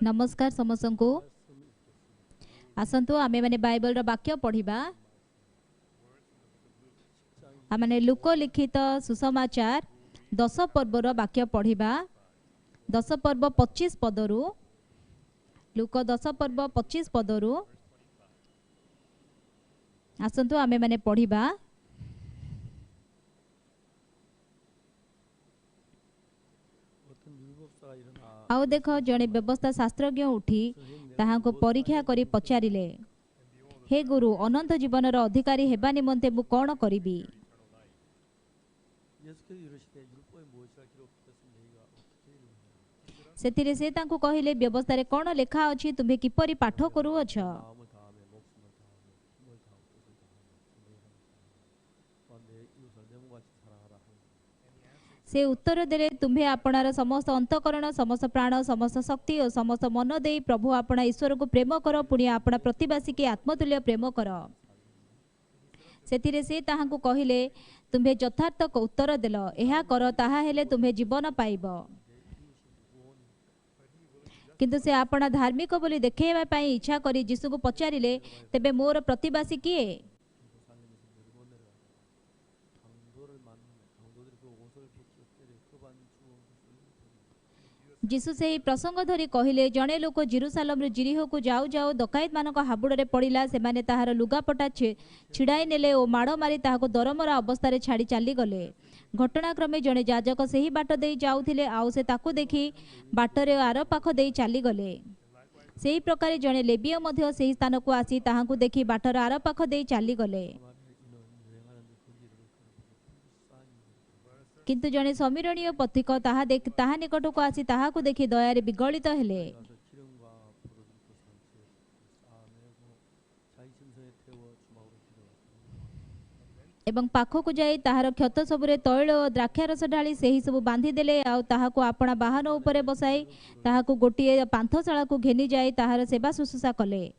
नमस्कार समस्त को आसतु आमे माने बाइबल रो वाक्य पढ़िबा। आमे लुक लिखित सुसमाचार 10 पर्व रो वाक्य पढ़िबा। 10 पर्व 25 पदरु लुक 10 पर्व 25 पदरु आसतु आमे माने पढ़िबा। आउ देख जड़े व्यवस्था शास्त्रज्ञ उठी ताहाको परीक्षा करी पचारिले, हे गुरु अनंत जीवन रो अधिकारी हेबा निमंते मु कोन करिबी। सेतिरे से तांको कहिले व्यवस्था रे कोन लेखा अछि, तुम्हे किपरि पाठ करू अछ। से उत्तर देले, तुम्हें आपणार समस्त अंतकरण समस्त प्राण समस्त शक्ति और समस्त मन दे प्रभु आपना ईश्वर को प्रेम कर, पुणी आपना प्रतिवासी के आत्मतुल्य प्रेम कर। सेतिरे से ताहांको कहिले, तुम्हें यथार्थ उत्तर देल, एहा कर ताहा हेले तुम्हें जीवन पाइब। किंतु से आपना धार्मिक बोली देखेबा पई इच्छा करी यीशु को पचारिले, तेबे मोर प्रतिवासी किए। यीशु से प्रसंग धरी कहिले, जड़े लोक जेरुसालेम जिरिहो को जाऊ जाऊ डकायत मानक हाबुड़े पड़ा, से माने ताहार लुगापटा छिड़ाई नेले और माड़ मारी ताहाको दरमरा अवस्था छाड़ी चली गले। घटनाक्रमे जड़े याजक से ही बाट दे जाउथिले, आउ से ताकू देखी बाटरे आर पाख दे चली गले। से ही प्रकार जड़े लेबीय मध्य से ही स्थान को आसी ताहाको देखी बाटर आर पाख दे चली गले। किंतु जड़े समीरणीय पथिक ताहा निकट को आसी ताहाको देखी दयारे विगलित हेले। एवं पाखक जाई ताहार क्षत सबुरे तैल और द्राक्षारस ढाली से ही सब बांधी देले, आउ ताहाको आपणा बाहन उपरे बसाई ताहाको गोटिए पांथशाला को घेनी जाई ताहार सेवा शुश्रूषा कले।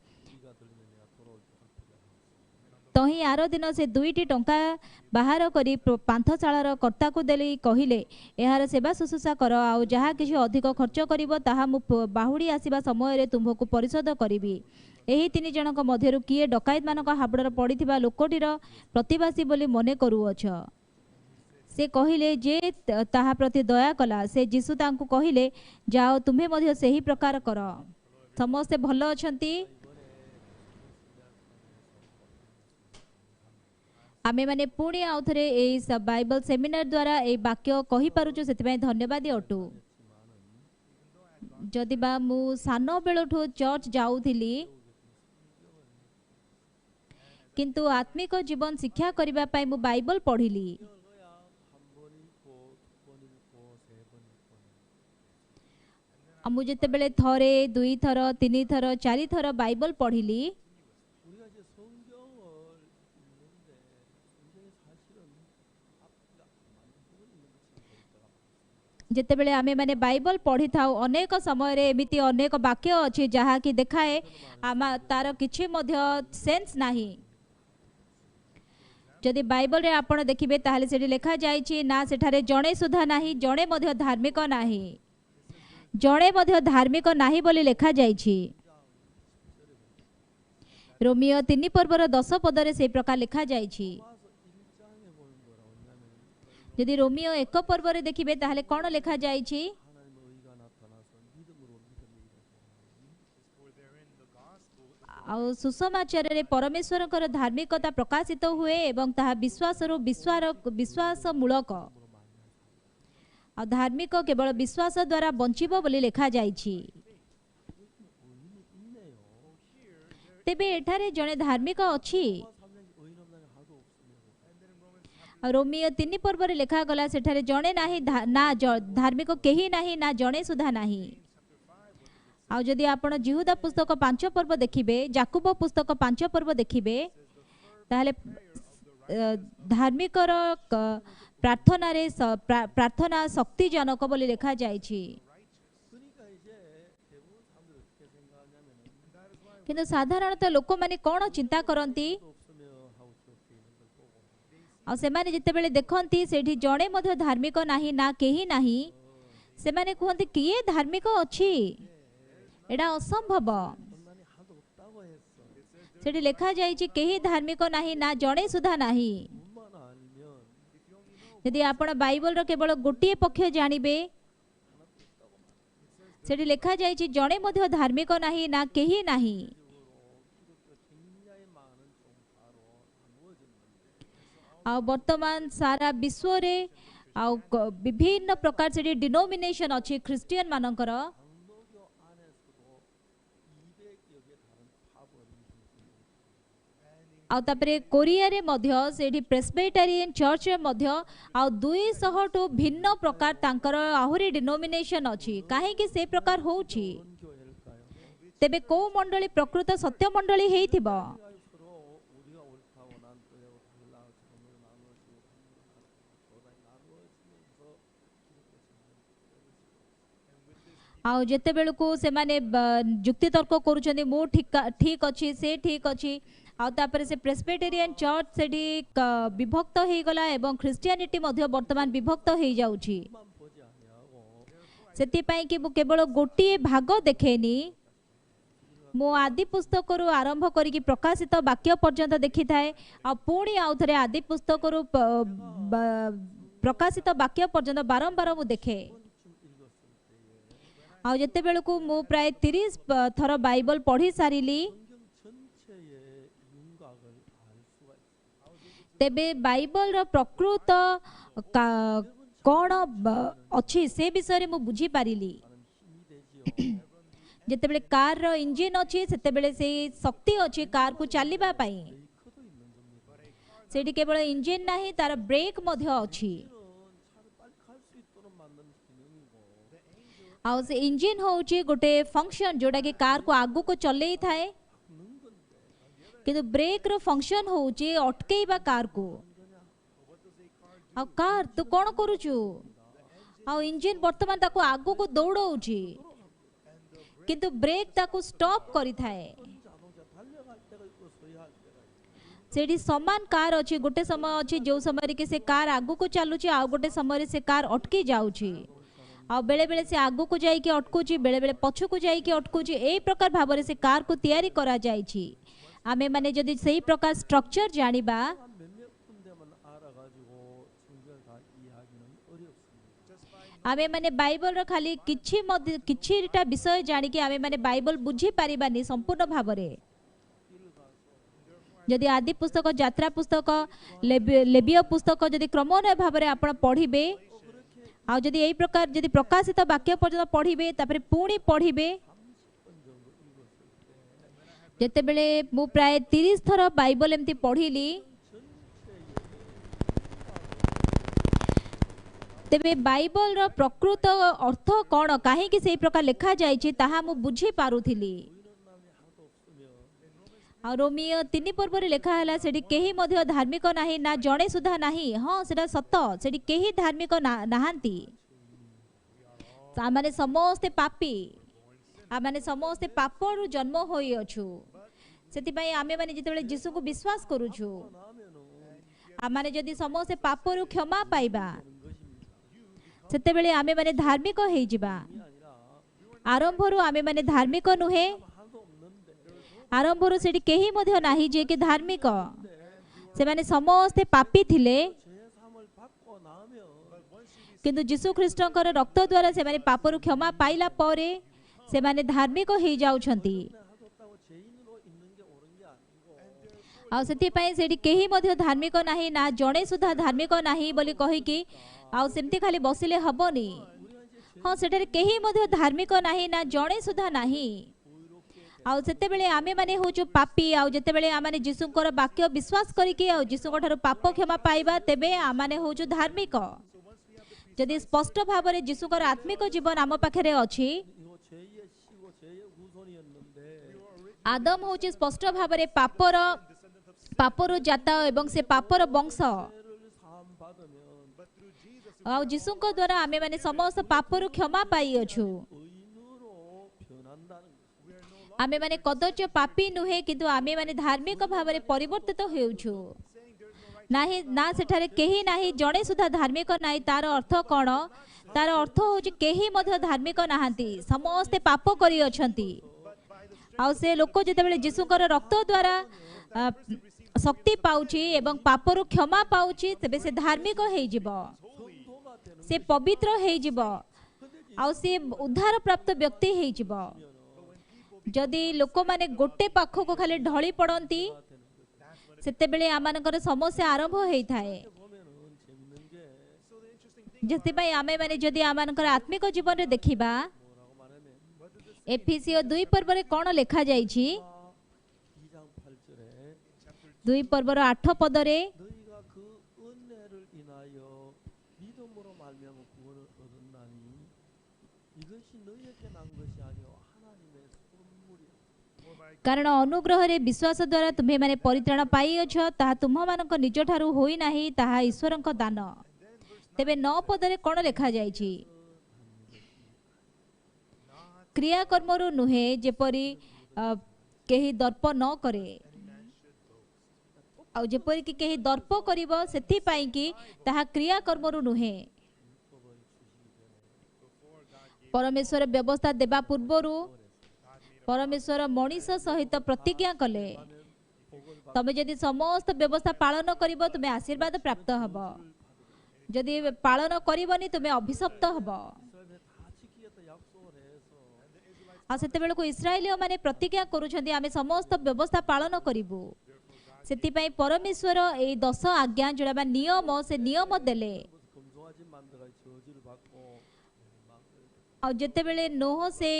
तही आर दिन से 2टी टंका बाहर करी पांथशालार कर्ता को देली, कहिले एहार सेवा शुश्रूषा कर, आउ जहा किछि अधिक खर्च करिवो ताहा मु बाहुडी आसीबा समय रे तुमको परिशोध करिवि। एही 3 जनक मध्यरु किए डकायत मानक हाबुडर पड़िथिबा लोकटीर प्रतिवासी बोली मने करूअछ। से कहिले जे ताहा प्रति दया कला। से यीशु तांको कहिले, जाओ तुम्हें मध्य सेही प्रकार कर। समस्ते भलो अछंती। आमे माने पुणी आउ थरे ए बाइबल सेमिनार द्वारा ए वाक्य कहि पारुछु, सेतिबाई धन्यवादी अटु। जदि बा मु सानो बेलठु चर्च जाउथिली, किंतु आत्मिक जीवन शिक्षा करिबा पाई मु बाइबल पढ़िली। मु जेते बेले थरे 2 थर 3 थर 4 थर बाइबल पढ़िली, जेते बेले आमे माने बाइबल पढ़ी थाउ अनेक समय रे एमिति अनेक वाक्य अछि जहा कि देखाए आमा तार किछि मध्य सेंस नाही। जदि बाइबल रे आपण देखिबे ताहाले सेठी लेखा जायछि ना सेठारे जणे सुधा नाही, जणे मध्य धार्मिक नाही, जणे मध्य धार्मिक नाही बोली लेखा जायछि। रोमियो 3 पर्वर 10 पदरे से प्रकार लेखा जायछि। यदि रोमियो 1 पर्व रे देखिबे ताहाले कोन लेखा जायछि, आउ सुसमाचार रे परमेश्वर कर धार्मिकता प्रकाशित हुए एवं ताहा विश्वास मूलक। आ धार्मिक केवल विश्वास द्वारा बंचिबो बोली लेखा जायछि। तेबे एठारे जणे धार्मिक अछि। रोमियो 3 पर्व रे लेखा गला, सेठारे जणे नाही ना धार्मिक केही नाही, ना जणे सुधा नाही। आउ जदि आपण जिहुदा पुस्तक 5 पर्व देखिबे, याकूब पुस्तक 5 पर्व देखिबे, ताहाले धार्मिकर प्रार्थना रे प्रार्थना शक्तिजनक बोली लेखा जायछि। किंतु साधारणतः लोक माने कोन चिंता करंती, आ सेमाने जेते बेले देखंती सेठी जणे मध्य धार्मिक नाही ना केही नाही, सेमाने कहंती किए धार्मिक अछि। एटा असंभव 인간이 하나도 없다고 했어. सेठी लेखा जाइछि केही धार्मिक नाही ना जणे सुधा नाही 문만 알면 यदि आपण बाइबल रो केवल गोटिए पक्ष जानिबे सेठी लेखा जाइछि जणे मध्ये धार्मिक नाही ना केही नाही 기독교 굉장히 많은 종파로 나누어졌는데 आ वर्तमान सारा विश्व रे आ विभिन्न प्रकार से डिनोमिनेशन अच्छी ख्रिस्टियन मानकर 장로교 안에서도 200여 개 다른 파벌이 आ तापरे कोरिया रे मध्य सेठी प्रेस्बिटेरियन चर्च रे मध्य आ 200 टू भिन्न प्रकार तांकर आहुरी डिनोमिनेशन अच्छी काहे कि से प्रकार होउछि 어떤 교회일까요? तेबे को मंडली प्रकृत सत्य मंडली हेइथिबो 서로 우리가 옳다고 난 또하고 달라 정을 나누어지고 교단이 나누어지면서 기독교 आ जेते बेल को से माने जुक्ति तर्क करूछन्ती मो ठीक अछि से ठीक अछि आ तापर से प्रेस्बिटेरियन चर्च सेठी विभक्त हेइ गला एवं ख्रिस्टियानिटी मध्य वर्तमान विभक्त हेइ जाउछि 만 보지 아니하고 सेति पई कि मु केवल गोटिए भाग देखेनी मो आदि पुस्तक रु आरंभ करी प्रकाशित वाक्य पर्यंत देखि थाए आ पुणी आउ थरे आदि पुस्तक रु प्रकाशित वाक्य पर्यंत बारंबार मु देखे आ जेते बेल को मु प्राय 30 थर बाइबल पढ़ी सारिली 성경 전체의 윤곽을 알 수가 있어요. तेबे बाइबल रो प्रकृत कोन अछि से विषय रे मु बुझी पारिली 나는 힘이 되지요. जेते बेले कार रो इंजन अछि सेते बेले से शक्ति अछि कार को चलिबा पई 브레이크도 있는 겁니다. सेठी केवल इंजन नाही तार ब्रेक मध्य अछि 차를 빨리 갈 수 있도록 만든 기능이고 आ से इंजन होउछि गोटे फंक्शन जोडा कि कार को आगु को चलेई थाए 는 건데 किंतु ब्रेक रो फंक्शन होउछि अटकेइबा कार को आ कार तू कोन करूछु आ इंजन वर्तमान ताको आगु को दौड़ौछि किंतु ब्रेक ताको स्टॉप करि थाए 자동차 달려갈 때가 있고 서야 할 때가 있고 सेठी समान कार अछि गोटे समय अछि जो समय रे कि से कार आगु को चालुछि आ गोटे समय रे से कार अटकी जाउछि आ बेले बेले से आगु को जाई कि अटकुछि बेले बेले पछु को जाई कि अटकुछि एई प्रकार भाबरे से कार को तयारी करा जाइछि आमे माने जदि सेही प्रकार स्ट्रक्चर जानिबा 한 몇몇 군데만 알아가지고 성경을 다 이해하기는 어렵습니다. आमे माने बाइबल रो खाली किछिटा विषय जानि कि आमे माने बाइबल बुझी पारिबानी संपूर्ण भाबरे जदि आदि पुस्तक यात्रा पुस्तक लेबिय पुस्तक जदि क्रमान्वय भाबरे आपण पढ़िबे आ जदि एई प्रकार जदि प्रकाशित वाक्य पर्यंत पढ़िबे तापरे पुणी पढ़िबे जेते बेले मु प्राय 30 थर बाइबल एमती पढ़िली तेबे बाइबल रो प्रकृत अर्थ कोन काहे कि सेई प्रकार लिखा जाइछि ताहा मु बुझी पारुथिली आ रोमियो 3 पर्व रे लिखा हला सेठी केही मध्य धार्मिक नाही ना जणे सुधा नाही हां सेटा सत्य सेठी केही धार्मिक नाहांती आ माने समस्त पापी आ माने समस्त पापरु जन्म होई अछु सेति पई आमे माने जेते बेले यीशु को विश्वास करूछु आ माने जदि समस्त पापरु क्षमा पाइबा सेते बेले आमे माने धार्मिक हेइ जिबा आरंभरु आमे माने धार्मिक नुहे आरंभरु सेठी केही मध्य नाही जे कि धार्मिक से माने समस्त पापी थिले 죄사함을 받고 나면 किंतु यीशु ख्रीष्टकर रक्त द्वारा से माने पापरु क्षमा पाइला परे से माने धार्मिक हेइ जाउछंती 하셨다고 죄인으로 있는 게 옳은 게 아니고 आ सेति पई सेठी केही मध्य धार्मिक नाही ना जणे सुधा धार्मिक नाही बोली कहि कि आ सेमती खाली बसिले हबनी हां सेठारे केही मध्य धार्मिक नाही ना जणे सुधा नाही आ सेते बेले आमे माने होचु पापी आ जेते बेले आमाने यीशुकर वाक्य विश्वास करिकि आ यीशुकठारु पाप क्षमा पाइबा तेबे आमाने होचु धार्मिक जदि स्पष्ट भाबरे यीशुकर आत्मिक जीवन आम पाखरे अछि 이거 죄의 시고 죄의 후손이었는데 आदम होचि स्पष्ट भाबरे पापर जाता एवं से पापर वंश 죄를 사함 받으면 आ यीशुक द्वारा आमे माने समस्त पापरु क्षमा पाई अछु 의인으로 변한다는 것입니다. आमे माने कदच पापी नुहे किंतु आमे माने धार्मिक भाबरे परिवर्तित हेउछु नाही ना सेठारे केही नाही जणे सुधा धार्मिक नाही तार अर्थ कोन तार अर्थ होची केही मध्य धार्मिक नाहांती समस्ते पाप करी अछंती आउ से लोक जेतेबेले यीशुकर रक्त द्वारा शक्ति पाउची एवं पापरु क्षमा पाउची तेबे से धार्मिक हेई जिवो से पवित्र हेई जिवो आउ से उद्धार प्राप्त व्यक्ति हेई जिवो जदि लोक माने गोटे पाख को खाली ढली पड़ती सेतेबेले आमानकर समस्या आरंभ हेई थाए जतिपाई आमे माने जदि आमानकर आत्मिक जीवन रे देखिबा एफिसियो 2 पर्व रे कोन लेखा जाई छी 2장 8절에 2 पर्वर 8 पद रे 너희가 그 은혜를 인하여 믿음으로 말미암아 구원을 얻었나니 이것이 너희에게 난 것이 아니요 하나님의 선물이라 कारण अनुग्रह रे विश्वास द्वारा तुम्हें माने परित्राण पाई अछ ताहा तुम मानक निज ठारू होई नाही ताहा ईश्वरक दान तेबे 9 पद रे कोन लेखा जाई छी क्रिया कर्मरु नुहे जेपरी केही दर्प न करे आ जेपरी कि केही दर्प करिवो सेथि पई कि ताहा क्रिया कर्मरु नुहे परमेश्वर व्यवस्था देबा पूर्वरु परमेश्वर मनीष सहित प्रतिज्ञा कले तमे यदि समस्त व्यवस्था पालन करिवो तुमे आशीर्वाद प्राप्त हबो यदि पालन करिवनी तुमे अभिशप्त हबो 이스라엘에 다 지키겠다 약속을 해서 आ सेते बेलको इस्राएलियो माने प्रतिज्ञा करूछन्ती आमे समस्त व्यवस्था पालन करिवु सेति पई परमेश्वर ए 10 आज्ञा जोडा बा नियम से नियम देले 금송아지 만들어 저주를 받고 आ जेते बेले नोह से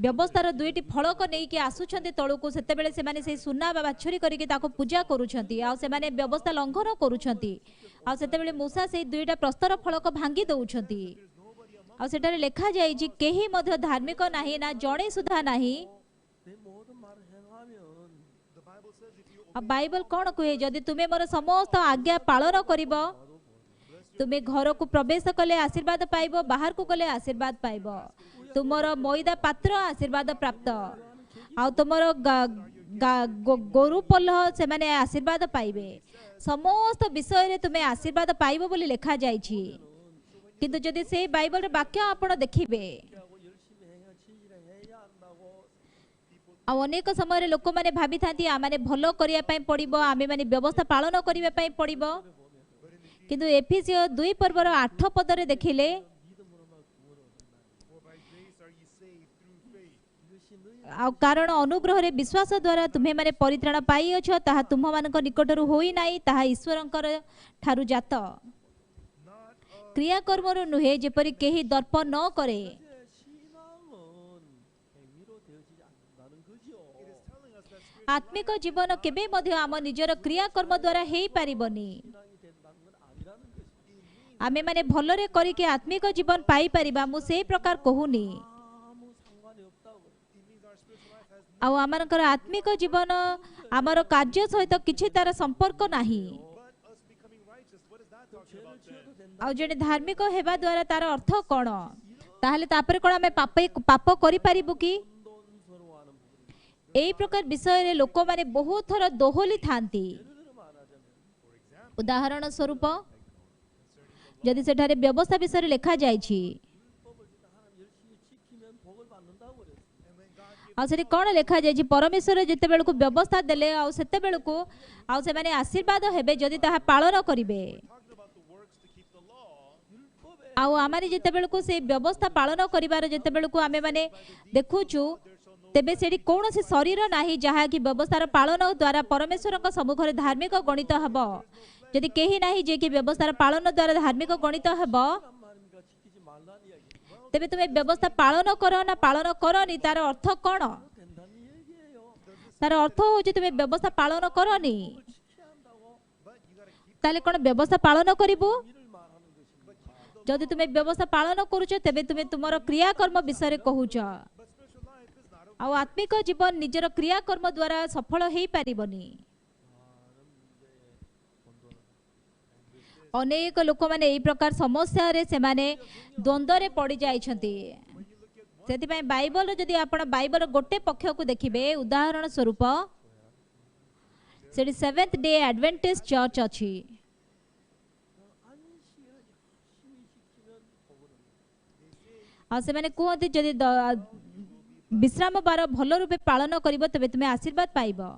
व्यवस्थार दुईटी फलक नहीं कि आसुछन्ती तळुको सेते बेले से माने से सुना बा बाछरी करिके ताको पूजा करूछन्ती आ से माने व्यवस्था लंघन करूछन्ती आ सेते बेले मूसा से दुईटा प्रस्तर फलक भांगी दउछन्ती आ सेटारे लेखा जाई जे केही मध्य धार्मिक नाही ना जणे सुधा नाही 내 모든 말을 행하면 आ बाइबल कोन कहे जदि तुमे मोर समस्त आज्ञा पालन करिवो तुमे घर को प्रवेश कले आशीर्वाद पाइबो बाहर को गले आशीर्वाद पाइबो तुमर मैदा पात्र आशीर्वाद प्राप्त आ तुमर गोरु पल्ल से माने आशीर्वाद पाइबे समस्त विषय रे तुमे आशीर्वाद पाइबो बोली लेखा जाई छी किंतु जदि से बाइबल रे वाक्य आपण देखिबे 하고 열심히 행해 진실에 해야 한다고 आ अनेक समय रे लोक माने भाबी थांती आ माने भलो करिया पई पड़िबो आमे माने व्यवस्था पालन करिया पई पड़िबो किंतु एफिसियो 2 पर्वर 8 पद रे देखिले आ कारण अनुग्रह रे विश्वास द्वारा तुम्हें माने परित्राण पाई अछ ताहा तुम मानक निकटरु होई नाही ताहा ईश्वरंकर ठारू जात क्रिया कर्मरु नुहे जेपरि केही दर्प न करे 신앙은 행위로 되어지지 않는다는 거죠. आत्मिक जीवन केबे मध्य आम निजर क्रिया कर्म द्वारा हेई पारिबनी 신앙이 된다는 건 아니라는 것입니다. आमे माने भलरे करिके आत्मिक जीवन पाई परिबा मु सेही प्रकार कहूनी 아무 상관이 없다고. आ आमरकर आत्मिक जीवन आमर कार्य सहित किछि तार संपर्क नाही 죄를 지어도 된다. आ जने धार्मिक हेबा द्वारा तार अर्थ कोन ताहले तापर कोन आमे पाप करि पारिबु कि 혼돈스러워하는 부분이. एई प्रकार विषय रे लोक माने बहुत थर दोहली थांती 예를 들어 말하자면 उदाहरण स्वरूप यदि सेठारे व्यवस्था विषय रे लेखा जाय छी 율법을 진짜 하나님 열심히 지키면 복을 받는다고 그랬어요. आ सेठी कोन लेखा जाय छी परमेश्वर जेते बेलको व्यवस्था देले आ सेते बेलको आ से माने आशीर्वाद हेबे जदि ताहा पालन करिवे 율법에 आ आमारे जेते बेलको से व्यवस्था पालन करिवार जेते बेलको आमे माने देखुछु तेबे सेठी कोनोसी शरीर नाही जहा कि व्यवस्थार पालन द्वारा परमेश्वरक सम्मुखरे धार्मिक गणित हबो यदि केही नाही जे कि व्यवस्थार पालन द्वारा धार्मिक गणित हबो 란 말입니까? 지키지 말라는 이야기. तेबे तुमे व्यवस्था पालन करो ना पालन करनी तार अर्थ कोन 된다는 얘기예요. तार अर्थ होची तुमे व्यवस्था पालन करनी 지켜야 한다고 ताले कोन व्यवस्था पालन करिवो 이를 말하는 것입니다. जदि तुमे व्यवस्था पालन करूछ तेबे तुमे तुमर क्रिया कर्म विषय रे कहूछ आ आत्मिक जीवन निजर क्रिया कर्म द्वारा सफल हेई पारिबनी अनेक लोक माने एई प्रकार समस्या रे से माने द्वंद्व रे पड़ी जाइछंती सेति पई बाइबल रे जदि आपण बाइबल गोटे पक्ष को देखिबे उदाहरण स्वरूप सेठी सेवेंथ डे एडवेंटिस्ट चर्च अछि आ से माने कहते जदि विश्राम बार भल रूपे पालन करिबो तबे तुमे आशीर्वाद पाइबो।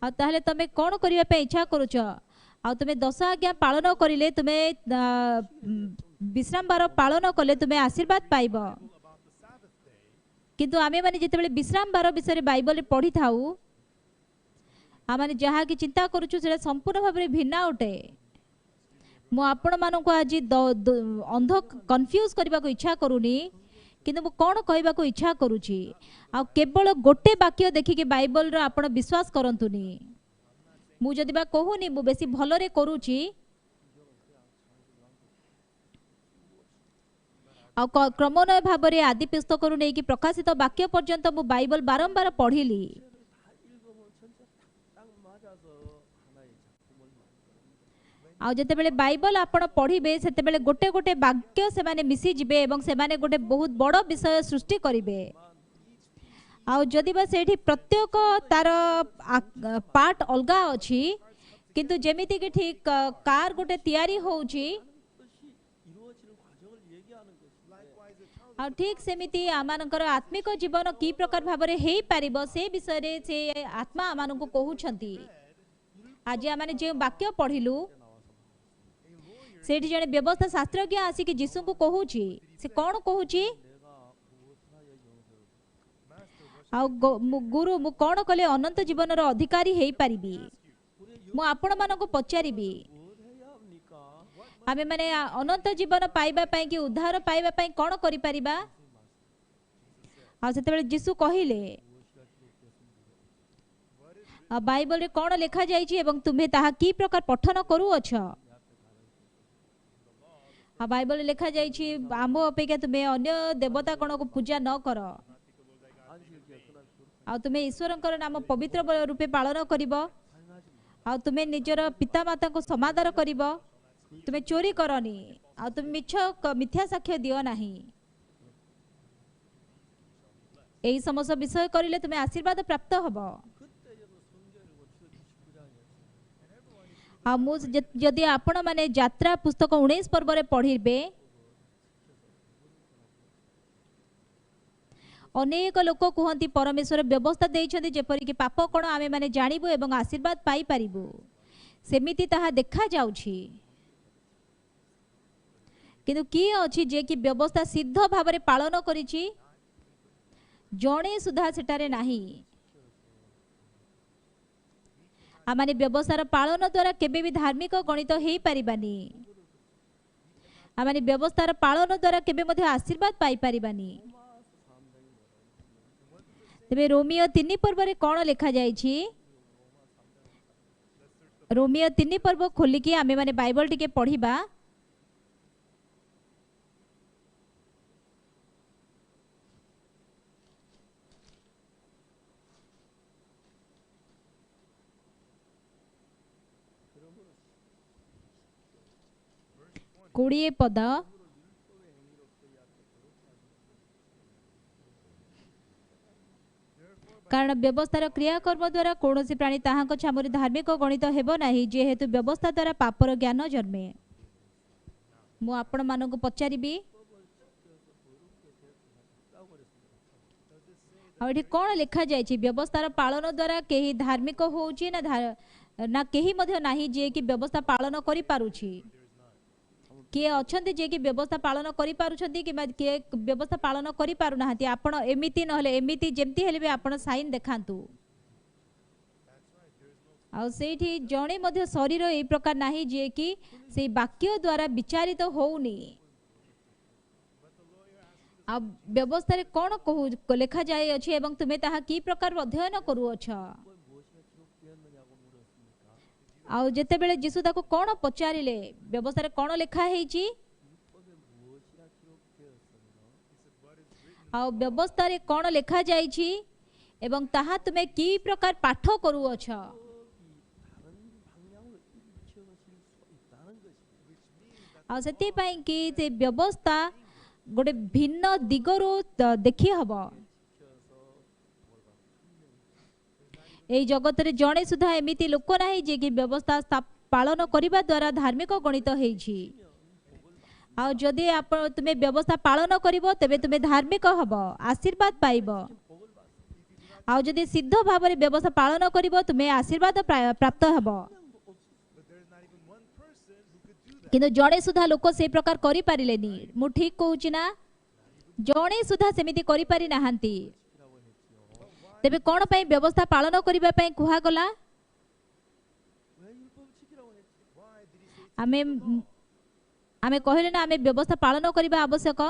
आ ताहले तमे कोन करिबा पे इच्छा करूछ आ तुमे 10 आज्ञा पालन करिले तुमे विश्राम बार पालन कले तुमे आशीर्वाद पाइबो। किंतु आमे माने जेतेबेले विश्राम बार विषय बाइबल रे पढ़ी थाउ आ माने जहा कि चिंता करूछु सेटा संपूर्ण भाबरे भिन्न उठे। मु आपण मानको आज अंध कंफ्यूज करबा को इच्छा करूनी किंतु मु कोन कहबा को इच्छा करूची आ केवल गोटे वाक्य देखि के बाइबल रो आपण विश्वास करंतुनी। मु जदि बा कहूनी मु बेसी भलरे करूची आ क्रमन्वय भाबरे आदि पुस्तक रु नै कि प्रकाशित वाक्य पर्यंत मु बाइबल बारंबार पढ़िली। आ जेतेबेले बाइबल आपण पढ़िबे सेतेबेले गोटे गोटे वाक्य से माने मिसी जिबे एवं से माने गोटे बहुत बड़ विषय सृष्टि करिवे। आ जदि बा सेठी प्रत्येक तार पार्ट अलगा अछि किंतु जेमिति कि ठीक कार गोटे तयारी होउची आ ठीक सेमिति आमानकर आत्मिक जीवन की प्रकार भाबरे हेई पारिबो से विषय रे से आत्मा आमाननको कहउछंती। आज आमाने जे वाक्य पढ़िलु सेठी जने व्यवस्था शास्त्रज्ञ आसी कि यीशु को कहूची से कोन कहूची आ गुरु मु कोन कले अनंत जीवन रो अधिकारी हेई पारिबी। मु आपण मानको पचारिबी आमे माने अनंत जीवन पाइबा पई कि उद्धार पाइबा पई कोन करि परिबा। आ सेतेबेले यीशु कहिले आ बाइबल रे कोन लिखा जाई छी एवं तुम्हे ताहा की प्रकार पठन करू अछ। आ बाइबल रे लिखा जाई छी आम अपेक्षा तुम्हे अन्य देवता कोन को पूजा न कर आ तुम्हे ईश्वरंकर नाम पवित्र रूपे पालन करिवो आ तुम्हे निजर पिता माता को समादर करिवो। तुम्हें चोरी करनी आ तुम मिथ्या साक्ष्य दियो नाही। एही समस्त विषय करिले तुम्हें आशीर्वाद प्राप्त हबो। आ मु जदि आपण माने यात्रा पुस्तक 19 पर्व रे पढ़िबे अनेक लोक कहती परमेश्वर व्यवस्था देइछन्ति जेपरि कि पाप कोन आमे माने जानिबो एवं आशीर्वाद पाई परिबो सेमिति ताहा देखा जाउछि। किंतु की अछि जे कि व्यवस्था सिद्ध भाबरे पालन करिछि जणे सुधा सेटारे नाही। आमाने व्यवस्थार पालन द्वारा केबे भी धार्मिक गणित हेई परिबानी। आमाने व्यवस्थार पालन द्वारा केबे मध्ये आशीर्वाद पाई परिबानी। तेबे रोमियो 3 पर्व रे कोन लिखा जाई छी रोमियो 3 पर्व खोली कि आमे माने बाइबल टिके पढ़िबा। कोड़िए पद कारण व्यवस्थार क्रियाकर्म द्वारा कौन प्राणी ताहां छामरी धार्मिक गणित हेबो नाही जेहेतु व्यवस्था द्वारा पापर ज्ञान जन्मे। मु आपण मानक पचारिबी आठी कौन लिखा जाय व्यवस्थार पालन द्वारा केही धार्मिक होउची ना केही मध्य नाही जे कि व्यवस्था पालन करि पारुची। किए अछंती जे कि व्यवस्था पालन करि पारुछंती कि किए व्यवस्था पालन करि पारु नाहंती। आपण एमिति नहले एमिति जेमति हेले बे आपण साइन देखांतु आ सेठी जणे मध्य शरीर ए प्रकार नाही जे कि से वाक्य द्वारा विचारित होउनी। आ व्यवस्था रे कोन कहू लिखा जाय अछि एवं तुमे ताहा की प्रकार अध्ययन करू अछ। आउ जेते बेले यीशु ताको कोन पचारिले व्यवस्था रे कोन लिखा हेची आउ व्यवस्था रे कोन लिखा जाय छी एवं ताहा तुमे की प्रकार पाठ करू अछ। आ सेति पई कि से व्यवस्था गोटे भिन्न दिगरो देखि हबो। एई जगत रे जणे सुधा एमिति लोक नाही जे कि व्यवस्था पालन करिबा द्वारा धार्मिक गणित हेछि। ଆଉ ଯଦି ଆପଣ ତୁମେ ବ୍ୟବସ୍ଥା ପାଳନ କରିବ ତେବେ ତୁମେ ଧାର୍ମିକ ହବ, ଆଶୀର୍ବାଦ ପାଇବ। 복을 받습니다. ଆଉ ଯଦି ସିଦ୍ଧ ଭାବରେ ବ୍ୟବସ୍ଥା ପାଳନ କରିବ ତୁମେ ଆଶୀର୍ବାଦ ପ୍ରାପ୍ତ ହେବ। But there's not even one person who could do that. କିନ୍ତୁ ଜଣେ ସୁଦ୍ଧା ଲୋକ ସେ ପ୍ରକାର କରିପାରିଲେନି। ମୁଁ ଠିକ କହୁଛି ନା? ଜଣେ ସୁଦ୍ଧା ସେମିତି କରିପାରି ନାହାନ୍ତି। ତେବେ କ'ଣ ପାଇଁ ବ୍ୟବସ୍ଥା ପାଳନ କରିବା ପାଇଁ କୁହାଗଲା? 왜 율법을 지키라고 했지? Why did he say ଆମେ ଆମେ କହିଲେ ନା ଆମେ ବ୍ୟବସ୍ଥା ପାଳନ କରିବା ଆବଶ୍ୟକ।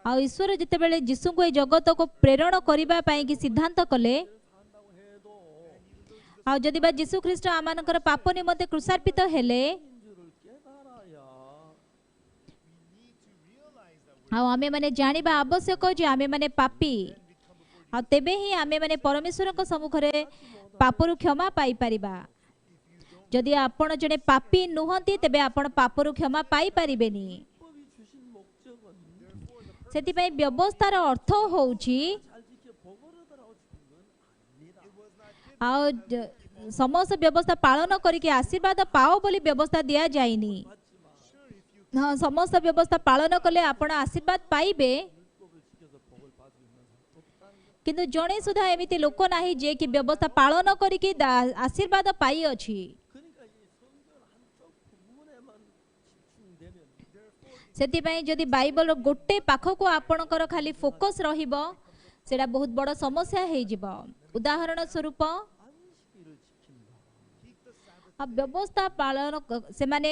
ଆଉ ଈଶ୍ୱର ଯେତେବେଳେ ଯୀଶୁଙ୍କୁ ଏ ଜଗତକୁ ପ୍ରେରଣ କରିବା ପାଇଁ କି ସିଦ୍ଧାନ୍ତ କଲେ, 산다고 해도 ଆଉ ଯଦି ବା ଯୀଶୁ ଖ୍ରୀଷ୍ଟ ଆମମାନଙ୍କର ପାପ ନିମନ୍ତେ କୃଷାର୍ପିତ ହେଲେ, 인주를 깨달아야 we need to realize that we're ଆଉ ଆମେମାନେ ଜାଣିବା ଆବଶ୍ୟକ ଯେ ଆମେମାନେ ପାପୀ, ଆଉ ତେବେ ହିଁ ଆମେମାନେ ପରମେଶ୍ୱରଙ୍କ ସମ୍ମୁଖରେ ପାପରୁ କ୍ଷମା ପାଇପାରିବା। ଯଦି ଆପଣ ଜଣେ ପାପୀ ନୁହନ୍ତି ତେବେ ଆପଣ ପାପରୁ କ୍ଷମା ପାଇପାରିବେନି। 율법이 주신 목적은 ସେଥିପାଇଁ ବ୍ୟବସ୍ଥାର ଅର୍ଥ ହେଉଛି 잘 지켜 복을 얻으라고 주는 건 아닙니다. ଆଉ ସମସ୍ତ ବ୍ୟବସ୍ଥା ପାଳନ କରିକି ଆଶୀର୍ବାଦ ପାଅ ବୋଲି ବ୍ୟବସ୍ଥା ଦିଆଯାଇନି। ହଁ, ସମସ୍ତ ବ୍ୟବସ୍ଥା ପାଳନ କଲେ ଆପଣ ଆଶୀର୍ବାଦ ପାଇବେ, 율법을 지켜서 복을 받을 수 있는 사람 없다는 거. କିନ୍ତୁ ଜଣେ ସୁଦ୍ଧା ଏମିତି ଲୋକ ନାହିଁ ଯିଏକି ବ୍ୟବସ୍ଥା ପାଳନ କରିକି ଆଶୀର୍ବାଦ ପାଇଅଛି। 그러니까 이 성경 한쪽 부분에만 집중되면 ସେଥିପାଇଁ ଯଦି ବାଇବଲର ଗୋଟେ ପାଖକୁ ଆପଣଙ୍କର ଖାଲି ଫୋକସ୍ ରହିବ, ସେଇଟା ବହୁତ ବଡ଼ ସମସ୍ୟା ହେଇଯିବ। ଉଦାହରଣ ସ୍ୱରୂପ 안식일을 지킨다. ଆଉ ବ୍ୟବସ୍ଥା ପାଳନ ସେମାନେ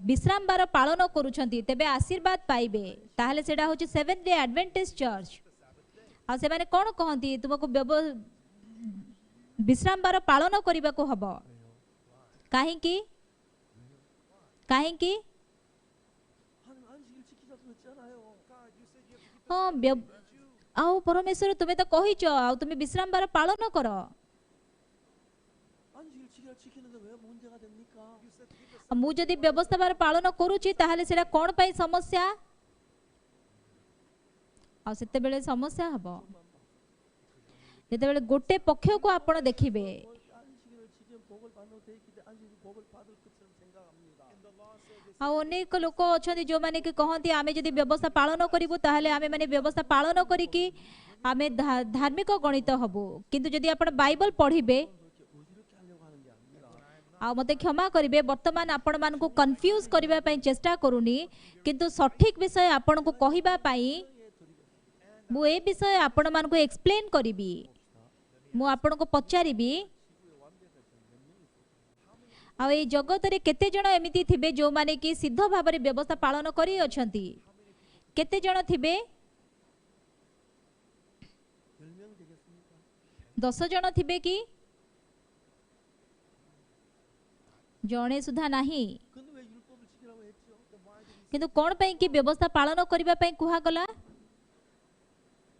ବିଶ୍ରାମ ବାର ପାଳନ କରୁଛନ୍ତି ତେବେ ଆଶୀର୍ବାଦ ପାଇବେ, ତାହେଲେ ସେଇଟା ହେଉଛି ସେଭେନ୍ଥ ଡେ ଆଡଭେଣ୍ଟିଷ୍ଟ ଚର୍ଚ୍ଚ। ଆଉ ସେମାନେ କ'ଣ କହନ୍ତି? ତୁମକୁ ବିଶ୍ରାମ ବାର ପାଳନ କରିବାକୁ ହବ। କାହିଁକି? କାହିଁକି? 하나님 안식일 지키자고 했잖아요. God, you said you have to keep ହଁ, ଆଉ ପରମେଶ୍ୱର ତୁମେ ତ କହିଛ ଆଉ ତୁମେ ବିଶ୍ରାମ ବାର ପାଳନ କର। 안식일 지키는데 왜 문제가 됩니까? you said to keep the ଆଉ ମୁଁ ଯଦି ବ୍ୟବସ୍ଥା ବାର ପାଳନ କରୁଛି ତାହେଲେ ସେଇଟା କ'ଣ ପାଇଁ ସମସ୍ୟା? ଆଉ ସେତେବେଳେ ସମସ୍ୟା ହବ ଯେତେବେଳେ ଗୋଟେ ପକ୍ଷକୁ ଆପଣ ଦେଖିବେ। 안식일을 지키면 복을 받는 돼 있기 때문에 안식일 복을 받을 것처럼 생각합니다. ଆଉ ଅନେକ ଲୋକ ଅଛନ୍ତି ଯେଉଁମାନେ କି କହନ୍ତି ଆମେ ଯଦି ବ୍ୟବସ୍ଥା ପାଳନ କରିବୁ ତାହେଲେ ଆମେମାନେ ବ୍ୟବସ୍ଥା ପାଳନ କରିକି ଆମେ ଧାର୍ମିକ ଗଣିତ ହବୁ। କିନ୍ତୁ ଯଦି ଆପଣ ବାଇବଲ ପଢ଼ିବେ, 그렇게 어지럽게 하려고 하는 게 아닙니다. ଆଉ ମୋତେ କ୍ଷମା କରିବେ, ବର୍ତ୍ତମାନ ଆପଣମାନଙ୍କୁ କନଫ୍ୟୁଜ୍ କରିବା ପାଇଁ ଚେଷ୍ଟା କରୁନି, କିନ୍ତୁ ସଠିକ୍ ବିଷୟ ଆପଣଙ୍କୁ କହିବା ପାଇଁ ମୁଁ ଏ ବିଷୟ ଆପଣମାନଙ୍କୁ ଏକ୍ସପ୍ଲେନ୍ କରିବି। ମୁଁ ଆପଣଙ୍କୁ ପଚାରିବି, ଆଉ ଏଇ ଜଗତରେ କେତେ ଜଣ ଏମିତି ଥିବେ ଯେଉଁମାନେ କି ସିଦ୍ଧ ଭାବରେ ବ୍ୟବସ୍ଥା ପାଳନ କରିଅଛନ୍ତି? କେତେ ଜଣ ଥିବେ? 10명 되겠습니까? 10 ଜଣ ଥିବେ କି? ଜଣେ ସୁଦ୍ଧା ନାହିଁ। 근데 왜 율법을 지키라고 했죠? କିନ୍ତୁ କ'ଣ ପାଇଁ କି ବ୍ୟବସ୍ଥା ପାଳନ କରିବା ପାଇଁ କୁହାଗଲା?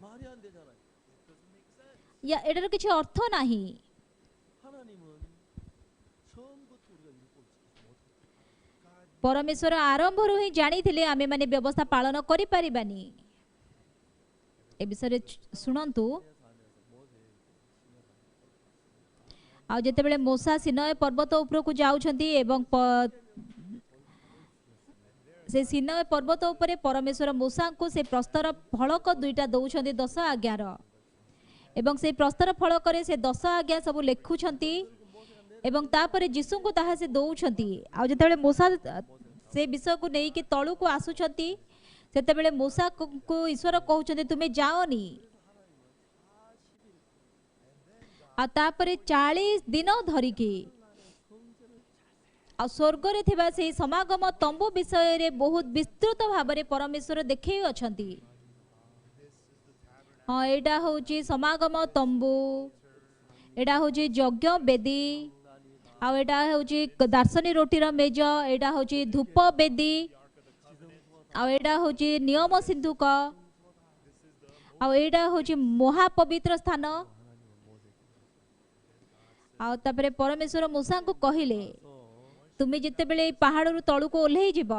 말이 안 되잖아요. ଏଟାର କିଛି ଅର୍ଥ ନାହିଁ। 하나님은 처음부터 우리가 율법을 지키지 못해요. ପରମେଶ୍ୱର ଆରମ୍ଭରୁ ହିଁ ଜାଣିଥିଲେ ଆମେମାନେ ବ୍ୟବସ୍ଥା ପାଳନ କରିପାରିବାନି। ଏ ବିଷୟରେ ଶୁଣନ୍ତୁ। ଆଉ ଯେତେବେଳେ ମୋସା ସିନୟ ପର୍ବତ ଉପରକୁ ଯାଉଛନ୍ତି ଏବଂ ସେ ସିନୟ ପର୍ବତ ଉପରେ ପରମେଶ୍ୱର ମୋସାଙ୍କୁ ସେ ପ୍ରସ୍ତର ଫଳକ 2ଟା ଦେଉଛନ୍ତି 10 ଆଜ୍ଞାର, ଏବଂ ସେ ପ୍ରସ୍ତର ଫଳକରେ ସେ 10 ଆଜ୍ଞା ସବୁ ଲେଖୁଛନ୍ତି ଏବଂ ତାପରେ ଯୀଶୁଙ୍କୁ ତାହା ସେ ଦେଉଛନ୍ତି। ଆଉ ଯେତେବେଳେ ମୋସା ସେ ବିଷୟକୁ ନେଇକି ତଳକୁ ଆସୁଛନ୍ତି ସେତେବେଳେ ମୋସାକୁ ଈଶ୍ୱର କହୁଛନ୍ତି ତୁମେ ଯାଅନି। ଆଉ ତାପରେ 40 ଦିନ ଧରିକି ଆଉ ସ୍ୱର୍ଗରେ ଥିବା ସେହି ସମାଗମ ତମ୍ବୁ ବିଷୟରେ ବହୁତ ବିସ୍ତୃତ ଭାବରେ ପରମେଶ୍ୱର ଦେଖେଇ ଅଛନ୍ତି। ହଁ, ଏଇଟା ହେଉଛି ସମାଗମ ତମ୍ବୁ, ଏଇଟା ହେଉଛି ଯଜ୍ଞ ବେଦୀ, ଆଉ ଏଇଟା ହେଉଛି ଦାର୍ଶନୀ ରୋଟିର ମେଜ, ଏଇଟା ହେଉଛି ଧୂପ ବେଦୀ, ଆଉ ଏଇଟା ହେଉଛି ନିୟମ ସିନ୍ଧୁକ, ଆଉ ଏଇଟା ହେଉଛି ମହାପବିତ୍ର ସ୍ଥାନ। ଆଉ ତାପରେ ପରମେଶ୍ୱର ମୂଷାଙ୍କୁ କହିଲେ ତୁମେ ଯେତେବେଳେ ଏଇ ପାହାଡ଼ରୁ ତଳକୁ ଓହ୍ଲେଇ ଯିବ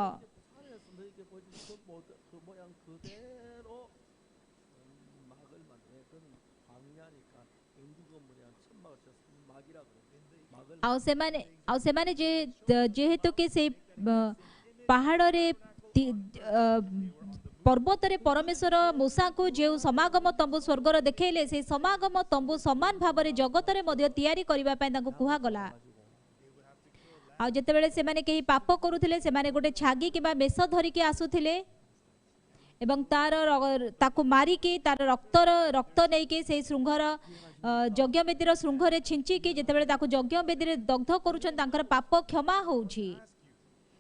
산에서 너희에게 보여준 그 모양 그대로 막을 만들어. 그건 광야니까 엔두 건물이랑 천막을 쳐서 막이라 그래. 막을 ଆଉ ସେମାନେ ଯେହେତୁ କି ସେଇ पहाड़ रे पर्वत रे परमेश्वर मूसा को जो समागम तंबू स्वर्गर देखैले से समागम तंबू समान भाव में जगत रे मध्य तैयारी करबा पय तांको कुहा गला आ जेतेबेले से माने केही पाप करूथिले से माने गोटे छागी किबा मेष धरिके आसुथिले एवं ताकू मारिकी तार रक्त नहीं कि से श्रृंगर यज्ञवेदीर श्रृंघरे छिंचिकी जेतेबेले ताकू यज्ञवेदी दग्ध करूछन तांकर पाप क्षमा होउछि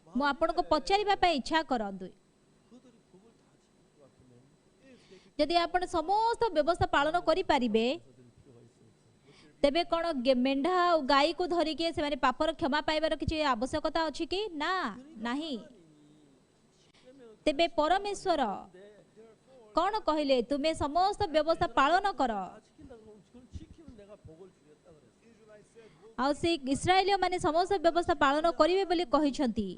मु आपन को पचारिबा पय इच्छा करंदु यदि आपण समस्त व्यवस्था पालन करि पारिबे तेबे कौन मेंढा और गाई को धरिके से पापर क्षमा पाइबार किसी आवश्यकता अछि कि ना नहीं तेबे परमेश्वर कौन कहले तुम्हें समस्त व्यवस्था पालन कर से इस्राएलियों माने समस्त व्यवस्था पालन करिवे बोली कहिसंती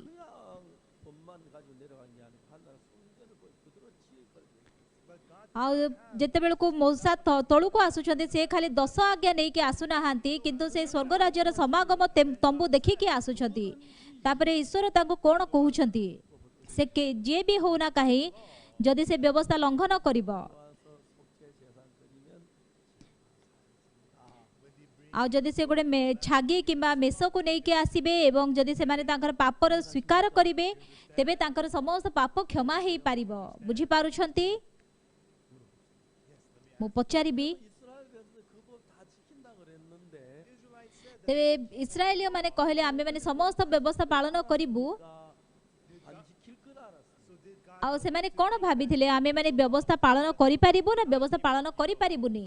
जिते बेल को मूसा तलू को आसुचंती से खाली 10 आज्ञा नहीं कि आसुना किंतु से स्वर्ग राज्यर समागम तंबू देखिकी आसुचंती तापरे ईश्वर ताको कोन कहउचंती से के जे भी होना कहीं जदि से व्यवस्था लंघन करिबो आ जदि से गोटे छागी किंबा मेष को लेके आसीबे एवं जदि से माने तांकर पापर स्वीकार करिवे तेबे तांकर समस्त पाप क्षमा हेई पारिबो बुझी पारुछंती मु पचारिबी तेबे इस्राएलियो माने कहले आमे माने समस्त व्यवस्था पालन करिबु आ से माने कोन भाबिथिले आमे माने व्यवस्था पालन करि पारिबु ना व्यवस्था पालन करि पारिबुनी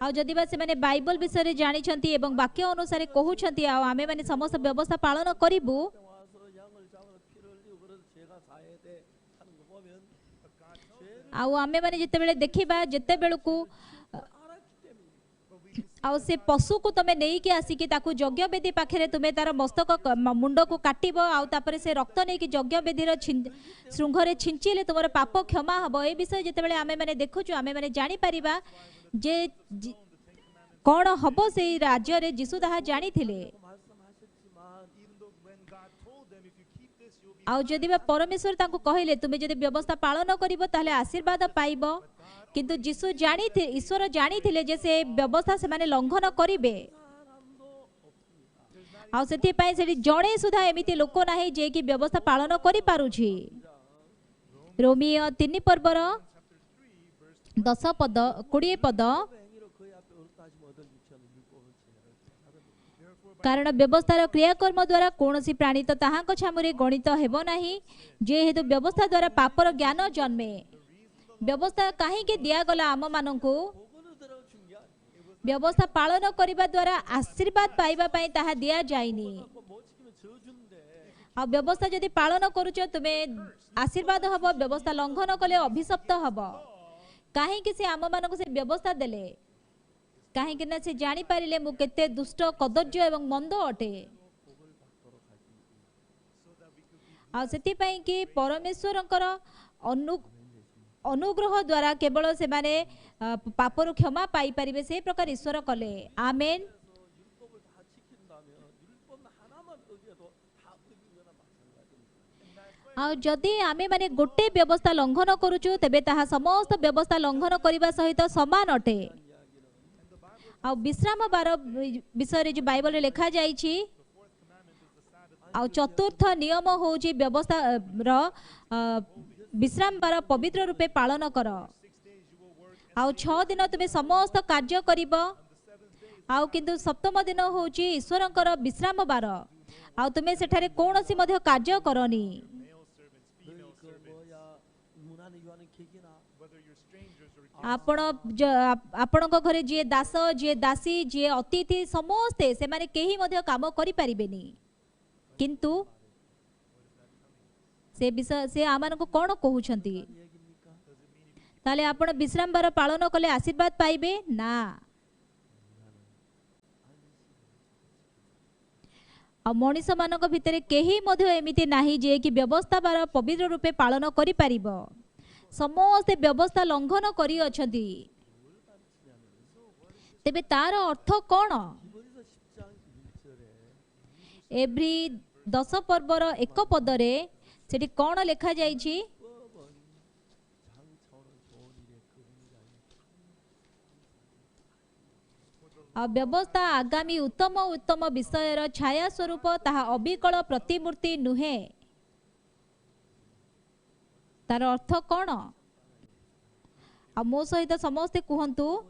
आ जदि बा से माने बाइबल विषय रे जानि छंती एवं वाक्य अनुसार कहउछंती आ आमे माने समस्त व्यवस्था पालन करिबु आउ आमे माने जिते बेले देखिबा जिते बेलू को आउ से पशु को तमे नहीं के आसिकी ताकू यज्ञ वेदी पाखरे तुमे तार मस्तक मुंड को काटिबो आउ तापरे से रक्त नहीं कि यज्ञ वेदी रो श्रृंघरे छिंचिले तुमर पाप क्षमा हबो ए विषय जिते बेले आमे माने देखुछु आमे माने जानि परिबा जे कोन हबो से राज्य रे यीशु दाहा जानि थिले आउ जदि बा परमेश्वर तांको कहले तुमे जदि व्यवस्था पालन करिवो ताले आशीर्वाद पाइबो किंतु यीशु जानि थे ईश्वर जानि थिले जे से व्यवस्था से माने लंघन करिवे आउ सेति पय सेठी जणे सुधा एमिति लोक नाही जे कि व्यवस्था पालन करि पारुछि रोमियो 3 पर्वर 10 पद 20 पद कारण व्यवस्थार क्रियाकर्म द्वारा कौनसी प्राणी तो ताहांको छामुरे गणित हेबो नाही जे हेतु व्यवस्था द्वारा पापर ज्ञान जन्मे व्यवस्था काहे के दिया गला आम माननकु व्यवस्था पालन करिबा द्वारा आशीर्वाद पाइबा पई ताहा दिया जाइनी आ व्यवस्था जदि पालन करूछ तुमे आशीर्वाद हबो व्यवस्था लंघन कले अभिशप्त हबो काहे के से आम माननको से व्यवस्था देले कहीं ना से जानी पारिले मु केते दुष्ट कदर्य एवं मंद अटे आ सेति पई कि परमेश्वरंकर अनुग्रह द्वारा केवल से माने पापर क्षमा पाई परिबे से प्रकार ईश्वर कले आमेन आ जदि आमे माने गोटे व्यवस्था लंघन करूछु तबे ताहा समस्त व्यवस्था लंघन करिबा सहित समान अटे आ विश्राम बार विषय जो बाइबल लिखा जाइछि आ चतुर्थ नियम होउछि व्यवस्था रो विश्राम बार पवित्र रूपे पालन कर आ 6 दिन तुमे समस्त कार्य करिबो आ किंतु सप्तम दिन होउछि ईश्वरंकर विश्राम बार आ तुमे सेठारे कोनोसी मध्ये कार्य करनी आपण घरे जी दास जी दासी जी अतिथि समस्ते से माने केही मध्ये काम करि परिबेनी किंतु से विषय से आमान को कोन कहउछंती ताले आपण विश्राम बार पालन कले आशीर्वाद पाइबे ना आ मनीष मानक भितरे केही मध्ये एमिति नाही जे कि व्यवस्था बार पवित्र रूपे पालन करि परिबो समस्त व्यवस्था लंघन करी अछंती तेबे तार अर्थ कौन? 히브리서 10장 1절에 एभ्री 10 पर्वर 1 पदरे सेठी कौन लिखा जाइछि? 율법은 장차오는 좋은 일의 그림자니 आ व्यवस्था आगामी उत्तम उत्तम विषयर छाया स्वरूप ताहा अविकल प्रतिमूर्ति नुहे। तार अर्थ कौन? आ मो सहित समस्ते कहंतु,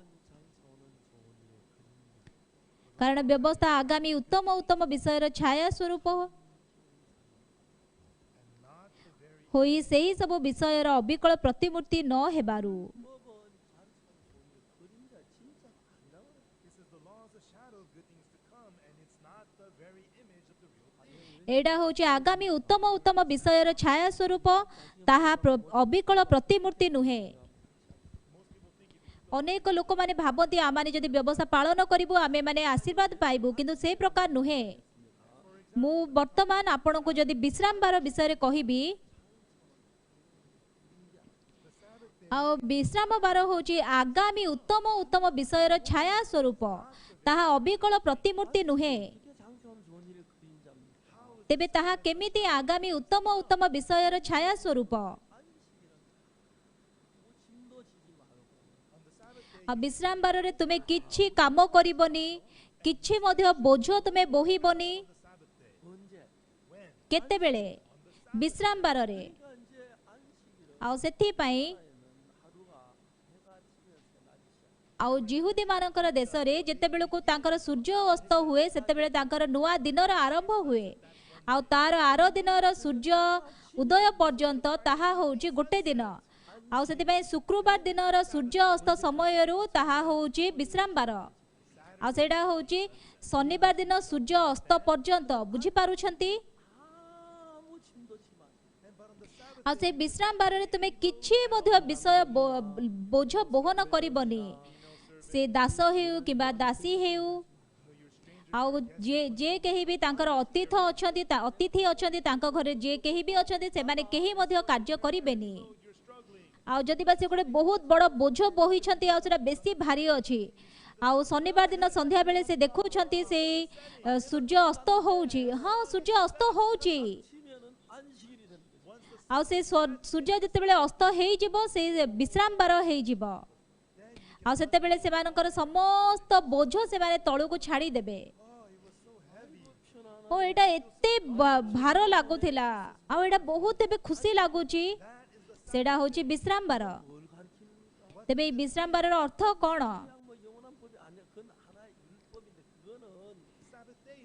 कारण व्यवस्था आगामी उत्तम उत्तम विषयर छाया स्वरूप होई सेही सब विषयर अविकल प्रतिमूर्ति न हेबारु। This is the law of the shadow of good things to come, and it's not the very image of the real thing. एडा होची आगामी उत्तम उत्तम विषयर छाया स्वरूप ताहा अविकल प्रतिमूर्ति नुहे। अनेक लोक माने भाबती आमाने जदि व्यवस्था पालन करिबु आमे माने आशीर्वाद पाइबु, किंतु से प्रकार नुहे। मु वर्तमान आपण को जदि विश्राम बार विषय कहिबी, आ विश्राम बार होची आगामी उत्तम उत्तम विषयर छाया स्वरूप ताहा अविकल प्रतिमूर्ति नुहे। 이게 장차오는 좋은 일의 그림자입니다. तेबे ताहा केमिति आगामी उत्तम उत्तम विषयर छाया स्वरूप? 짐도 지지 말고 आ विश्राम बार रे तुमे किछि काम करिबनी, किछि मध्य बोझ तुमे बोहिबनी। 언제 केते बेले? विश्राम बार रे। 그러니까 이제 안식일은 आ सेथि पई 하루가 해가 지면서 낮이 시작. आ जिहुदी मानकर देश रे जेते बेले को तांकर सूर्य अस्त हुए सेते बेले तांकर नुआ दिनर आरंभ हुए। आ तार आरो दिनर सूर्य उदय पर्यंत ताहा होउची गोटे दिन। आ सेति पई शुक्रवार दिनर सूर्य अस्त समयरु ताहा होउची विश्राम बार। आ सेडा होउची शनिवार दिन सूर्य अस्त पर्यंत। बुझी पारुछंती? 아무 짐도 지만 आ से विश्राम बार रे तुमे किछि मध्य विषय बोझ बोहन करिबनी। से दास हेउ किबा दासी हेउ, आउ जे केही भी तांकर अतिथि अछंती तांक घरे जे केही भी अछंती से माने केही मध्य कार्य करिबेनी। आउ जदि बा से गोटे बहुत बड़ बोझ बोही छंती आउ सेटा बेसी भारी अछि, आउ शनिवार दिन संध्या बेले से देखुछंती से सूर्य अस्त होउची। हां सूर्य अस्त होउची। 치면은 안식일이 됩니다. आउ से सूर्य जते बेले अस्त हेई जिवो से विश्राम बार हेई जिवो। आउ सेते बेले से मानकर समस्त बोझ से माने तळु को छाडी देबे। ओ एटा एते भार लागुथिला, आउ एटा बहुत एबे खुशी लागुची। सेडा होची विश्राम बार। 뭘 가르치는 तेबे ई विश्राम बारर अर्थ कोन? 그냥 뭐 영원한 법이 아니야. 그건 하나의 율법인데 그거는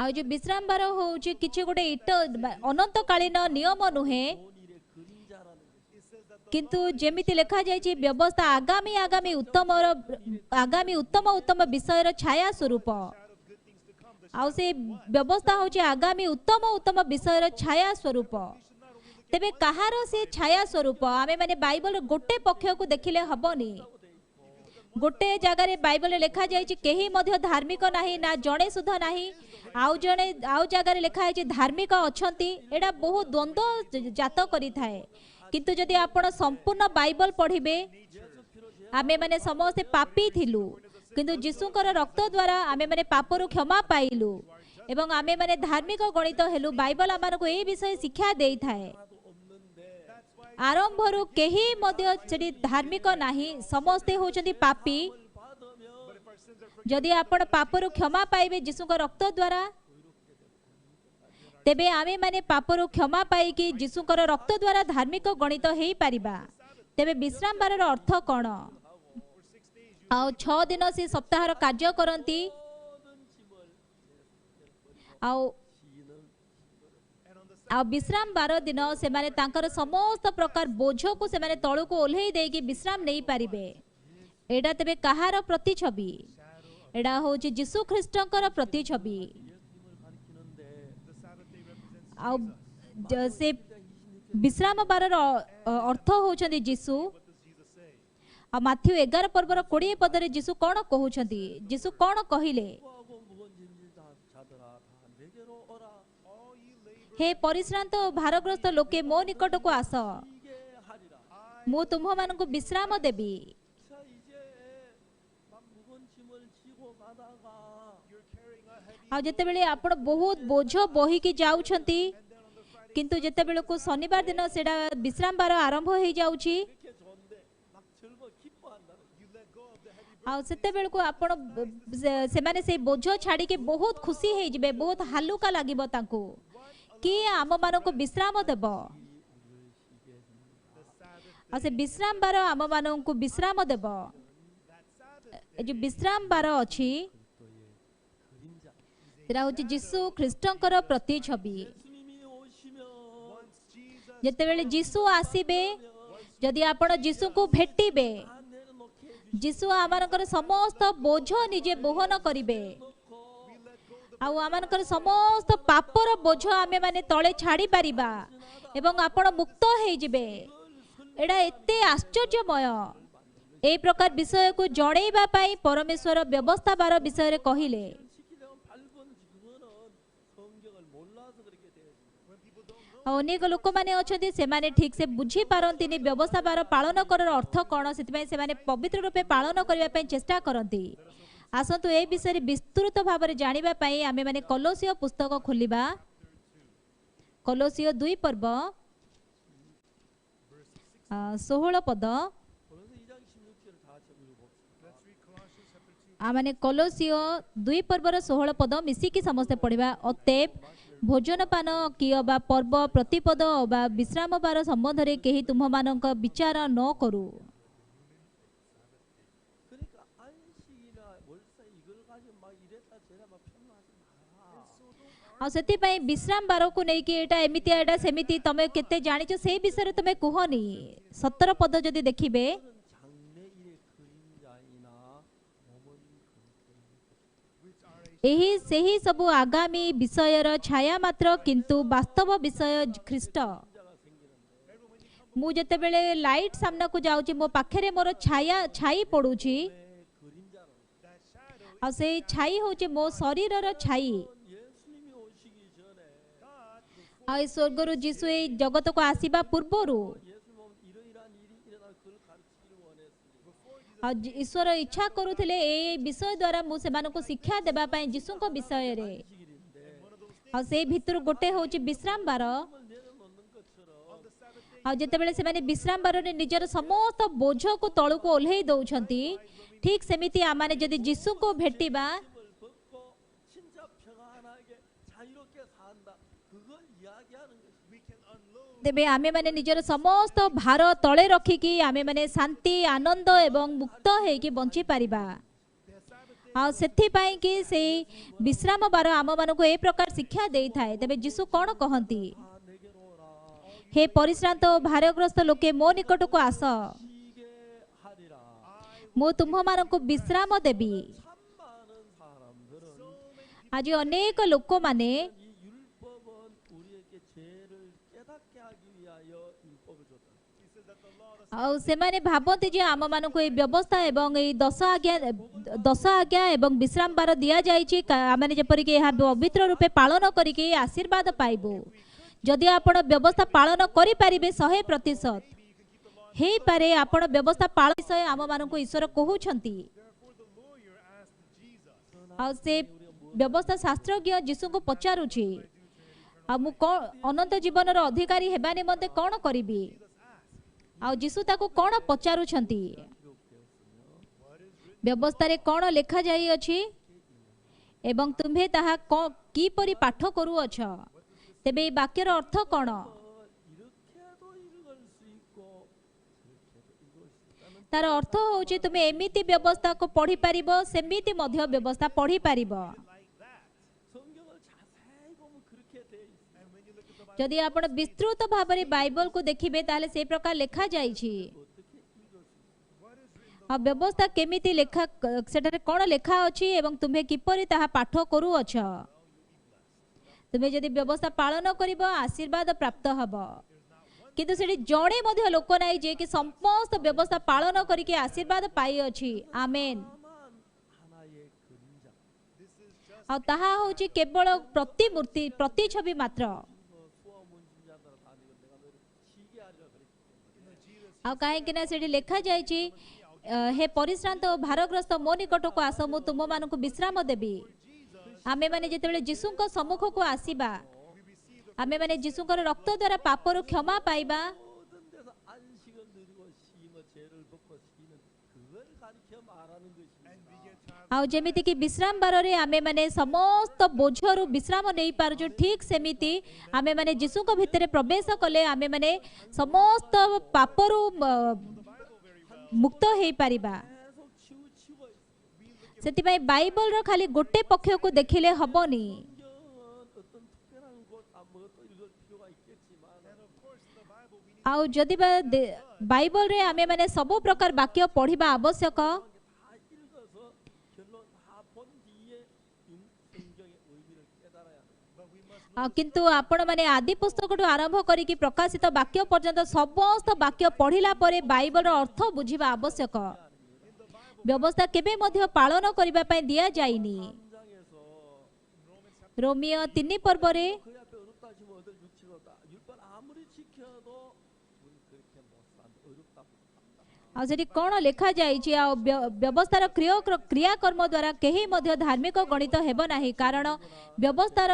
आउ जो विश्राम बार होची किछि गोटे इट अनंत कालीन नियम नुहे, 좋은 일의 그림자라는 것이 किंतु जेमिति लेखा जायछि व्यवस्था आगामी उत्तम उत्तम विषयर छाया स्वरूप। आउ से व्यवस्था होची आगामी उत्तम विषयर छाया स्वरूप। तेबे कहार से छाया स्वरूप? आमे माने बाइबल गोटे पक्ष को देखिले हबनी। गोटे जगार बाइबल लेखा जायछि केही मध्य धार्मिक नाही, ना जणे सुध नाही, आउ जगार लेखा है धार्मिक अछंती। एडा बहुत द्वंद्व जात करि थाए। किंतु जदि आपण संपूर्ण बाइबल पढ़िबे, आमे माने समस्त पापी थिलु, किंतु यीशुकर रक्त द्वारा आमे माने पापरु क्षमा पाइलु एवं आमे माने धार्मिक गणित हेलु। बाइबल आमानको ए विषय शिक्षा देई थाए। आरंभरु केही मध्य सेठी धार्मिक नाही, समस्ते होचंती पापी। जदि आपण पापरु क्षमा पाइबे यीशुकर रक्त द्वारा, तेबे आमे माने पापरु क्षमा पाइकी यीशुकर रक्त द्वारा धार्मिक गणित हेई पारिबा। तेबे विश्राम बारर अर्थ कोन? आउ 6 दिन से सप्ताहर कार्य करंती, आउ विश्राम बार दिन से माने तांकर समस्त प्रकार बोझ को से माने तळु को ओल्हेई देकी विश्राम नहीं पारिबे। एडा तेबे कहार प्रतिछवि? एडा होची यीशु ख्रीष्टकर प्रतिछवि। आउ से विश्राम बारर अर्थ होचंदी यीशु। आ माथ्यू 11 पर्वर 20 पदरे यीशु कोन कहउछंती? यीशु कोन कहिले? 하고 무거운 짐질 자들아 다 내게로 오라. हे परिश्रांत और भारग्रस्त लोके मो निकट को आस, 이게 하리라. मु तुम्ह मानक विश्राम देबी। 자 이제 막 무거운 짐을 지고 막 आ जेतेबेले आपण बहुत बोझ बहिकी जाउछंती किंतु जेतेबेले को शनिवार दिन सेडा विश्राम बार आरंभ हो जाउछि 그렇게 좋은데 막 즐거 기뻐한다는 거예요. You let go of the heavy आ सेतेबेले को आपण से माने से बोझ छाड़ी के बहुत खुशी हे जिबे बहुत हालुका लागिबो तांको कि आम मानको को विश्राम देबो आ से विश्राम बार आम मानको को विश्राम देबो ए जो विश्राम बार अछि 그림자. सेरा होछि यीशु ख्रीष्टंकर प्रतिछवि 예수님이 오시면 once Jesus जेतेबेले यीशु आसीबे जदि आपण यीशु को भेटिबे 다 내려놓게 यीशु आमानकर समस्त बोझ निजे बोहन करिबे 해놓고 आ आमानकर समस्त पापर बोझ आमे माने तळे छाड़ी पारिबा एवं आपण मुक्त हे जिबे एडा एते आश्चर्यमय ए प्रकार विषय को जणेबा पाई परमेश्वर व्यवस्था बार विषय रे कहिले 시키려면 밟은 그거는 성경을 몰라서 그렇게 돼요. when people don't know अनेक लोक माने अछथि से माने ठीक से बुझी पारंतिनी व्यवस्था बार पालन करर अर्थ कोन सेति से माने पवित्र रूपे पालन करिबा पई चेष्टा करंती आसंतु ए विषय रे विस्तृत भाव रे जानिबा पई आमे माने कोलोसियो पुस्तक खोलिबा कोलोसियो 2 पर्व 16 पद 그래서 2장 16절을 다 같이 읽어봅시다. let's read Colossians chapter 2 आ माने कोलोसियो 2 पर्वर 16 पद मिसिकी समस्ते पढ़िबा अतेब भोजन पान किय बा पर्व प्रतिपद बा विश्राम बार संबंध रे केही तुम मानक विचार न करू 그러니까 안식이나 월사 이걸 가지고 막 이랬다 저랬다 막 평가하지 마라. आ सेति पई विश्राम बार को नै कि एटा एमिति एटा सेमिति तमे केते जानिचो से विषय रे तमे कुहनी 17 पद जदि देखिबे 장래일의 그림자이나 몸은 which are a एही सेही सब आगामी विषयर छाया मात्र किंतु वास्तव विषय ख्रीष्ट मु जते बेले लाइट सामना को जाउची मो पाखरे मोर छाया छाई पडुची 그림자로 that shadow आ से छाई होचे मो शरीरर छाई 예수님이 오시기 전에 God before आ स्वर्गरु जीसु ए जगत को आसीबा पूर्वरु 예수님 오면 이러이러한 일이 일어나 그걸 가르치기를 원했으니 before Jesus आ ईश्वर इच्छा करूथिले ए विषय द्वारा मु सेमान को शिक्षा देबा पई जीसु को विषय रे 안식일인데 one of those आ से भितर गोटे होची विश्राम बार 을 내려놓는 것처럼 of the Sabbath day आ जेतेबेले से माने विश्राम बार रे निजर समस्त बोझ को तळु को ओल्हेई दउछंती ठीक सेमिति आमाने जदि जीसु को भेटिबा 을 벗고 진짜 평안하게 자유롭게 산다. 그걸 이야기하는 것이 we can unload तेबे आमे माने निजर समस्त भार तळे रखिकी आमे माने शांति आनंद एवं मुक्त हेकी बंची पारिबा the Sabbath day आ सेथि पई कि से विश्राम बार आम मानको ए प्रकार शिक्षा देई थाए तेबे जीसु कोन कहंती 다 내게로 오라. हे परिश्रांत ओ भारग्रस्त लोके मो निकट को आस 쉬게 하리라. मो तुम्ह मानको विश्राम देबी 참 많은 사람들은 आज अनेक लोक माने 이 율법은 우리에게 죄를 깨닫게 하기 위하여 율법을 줬다. he says that the law of the आ से माने भाबंती जे आम मानको ए व्यवस्था एवं ए 10 आज्ञा एवं विश्राम बार दिया जायछि आमे जेपरि कि एहा पवित्र रूपे पालन करिके आशीर्वाद पाइबो जदि आपण व्यवस्था पालन करि पारिबे 100% हे पारे आपण व्यवस्था पालन विषय आम मानको ईश्वर कहउछंती therefore the lawyer asked Jesus आ से व्यवस्था शास्त्रज्ञ जीसु को पचारुछि आ मु अनंत जीवन रो अधिकारी हेबा निमंते कोन करिबी आ जीसु ताको कोन पचारुछंती व्यवस्था रे कोन लेखा जाई अछि एवं तुम्हे ताहा की परि पाठ करू अछ तेबे ए वाक्यर अर्थ कोन 이렇게도 읽을 수 있고 그렇게도 읽을 수 있다는 तार अर्थ होछि तुमे एमिति व्यवस्था को पढ़ी पारिबो सेमिति मध्य व्यवस्था पढ़ी पारिबो like that 성경을 자세히 보면 그렇게 돼 있어요. and when you look at the Bible जदि आपण विस्तृत भाव रे बाइबल को देखिबे ताले से प्रकार लेखा जाइछि 어떻게 읽을 수 있어요? what is written आ व्यवस्था केमिति लेखा सेटारे कोन लेखा अछि एवं तुम्हे किपरि ताहा पाठ करू अछ तुम्हे जदि व्यवस्था पालन करिबो आशीर्वाद प्राप्त हबो किंतु सेठी जणे मध्य लोक नाही जे कि समस्त व्यवस्था पालन करिके आशीर्वाद पाई अछि आमेन 다만 하나의 그림자. this is just आ ताहा होछि केवल प्रतिमूर्ति प्रतिछवि मात्र 수어 문신자들 다니고 내가 너를 쉬게 하리라 그랬기 때문에 Jesus आ काहेकि ना सेठी लेखा जाइछि हे परिश्रांत ओ भारग्रस्त मो निकट को आस मु तुम मानकु विश्राम देबी आमे माने जेतेबेले यीशुଙ୍କ सम्मुख को आसीबा आमे माने यीशुଙ୍କ रक्त द्वारा पापरो क्षमा पाइबा 모든 데서 안식을 누리고 심어 죄를 벗고 쉬는 그걸 가르쳐 말하는 것입니다. आ जेमिति कि विश्राम बार रे आमे माने समस्त बोझरु विश्राम नै पारजु ठीक सेमिति आमे माने यीशुଙ୍କ भितरे प्रवेश कले आमे माने समस्त पापरु मुक्त हेई पारिबा। 계속 치우치고 있어요. सेतिबाई बाइबल रो खाली गोटे पक्ष को देखिले हबनी 성경은 어떤 특별한 곳 아무것도 읽을 필요가 있겠지만 आउ जदि बा बाइबल रे आमे माने सब प्रकार वाक्य पढ़िबा आवश्यक 다 읽어서 결론 다 본 뒤에 성경의 의미를 깨달아야 돼요. किंतु आपण माने आदि पुस्तक आरंभ करिकि प्रकाशित वाक्य पर्यंत समस्त वाक्य पढ़िला परे बाइबल रो अर्थ बुझिबा आवश्यक। व्यवस्था केबे मध्य पालन करिबा पय दिया जाइनी। 3장에서 रोमियो 3 पर्व रे 그 앞에 어렵다 하시면 어딜 육치로다. 율법 아무리 지켜도 우리 그렇게 못 산다. 어렵다. आ सेठी कोन लिखा जाई छी आ व्यवस्थार क्रियाकर्म द्वारा केही मध्य धार्मिक गणित हेबो नाही कारण व्यवस्थार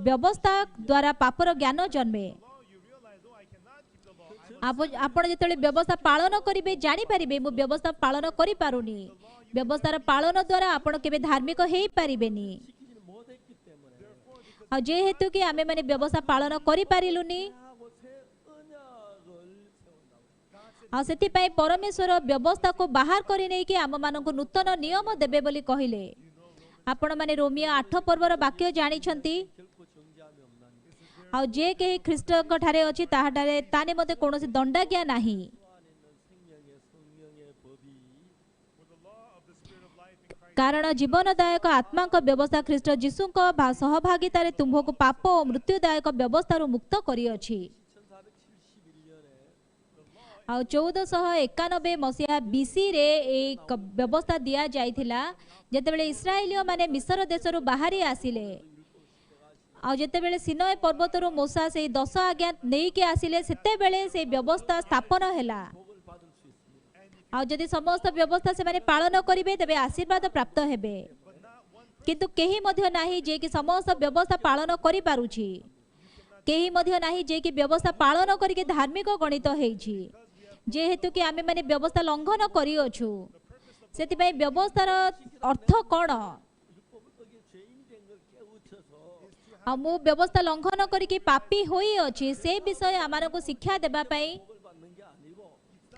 व्यवस्था द्वारा पापर ज्ञान जन्मे। आपण जेतले व्यवस्था पालन करिवे जानि परिबे मु व्यवस्था पालन करि पारुनी व्यवस्थार पालन द्वारा आपण केबे धार्मिक हेई पारिबेनी। 지키지는 못했기 때문에 आ जे हेतु कि आमे माने व्यवस्था पालन करि पारिलुनी 하고 새 언약을 세운다고. आ सेति पय परमेश्वर व्यवस्था को बाहर करि नै कि आम मान को नूतन नियम देबे बोली कहिले। आपण माने रोमियो 8 पर्वर वाक्य जानि छंती 결코 정죄함이 없나니. आ जे के ख्रीष्ट ठारे अछि ताहाटारे ताने मते कोनोसी दंडाज्ञा नाही 그 안에 있는 생명의 성령의 법이 कारण जीवनदायक आत्मा को व्यवस्था ख्रीष्ट जीशु को सहभागिता रे तुमको पाप और मृत्युदायक व्यवस्था रु मुक्त करी अछि। 1471년에 आ 1491 मसीहा बीसी रे एक व्यवस्था दिया जाइथिला जेतेबेले इस्राएलियो माने मिस्र देशरु बाहरी आसिले आ जेतेबेले सिनाई पर्वतरु मूसा से 10 आज्ञा नेई के आसिले सेतेबेले से व्यवस्था स्थापन हैला। 복을 받을 수 있습니다. आ जदि समस्त व्यवस्था से माने पालन करिवे तबे आशीर्वाद प्राप्त हेबे किंतु केही मध्य नाही जे कि समस्त व्यवस्था पालन करि पारुछि केही मध्य नाही जे कि व्यवस्था पालन करिके धार्मिक गणित हेछि जे हेतु कि आमे माने व्यवस्था लंघन करि अछु सेति पय व्यवस्थार अर्थ कोन 율법을 어기 죄인 된 걸 깨우쳐서 आ मु व्यवस्था लंघन करिके पापी होई अछि से विषय आमार को शिक्षा देबा पय 복을 받는 게 아니고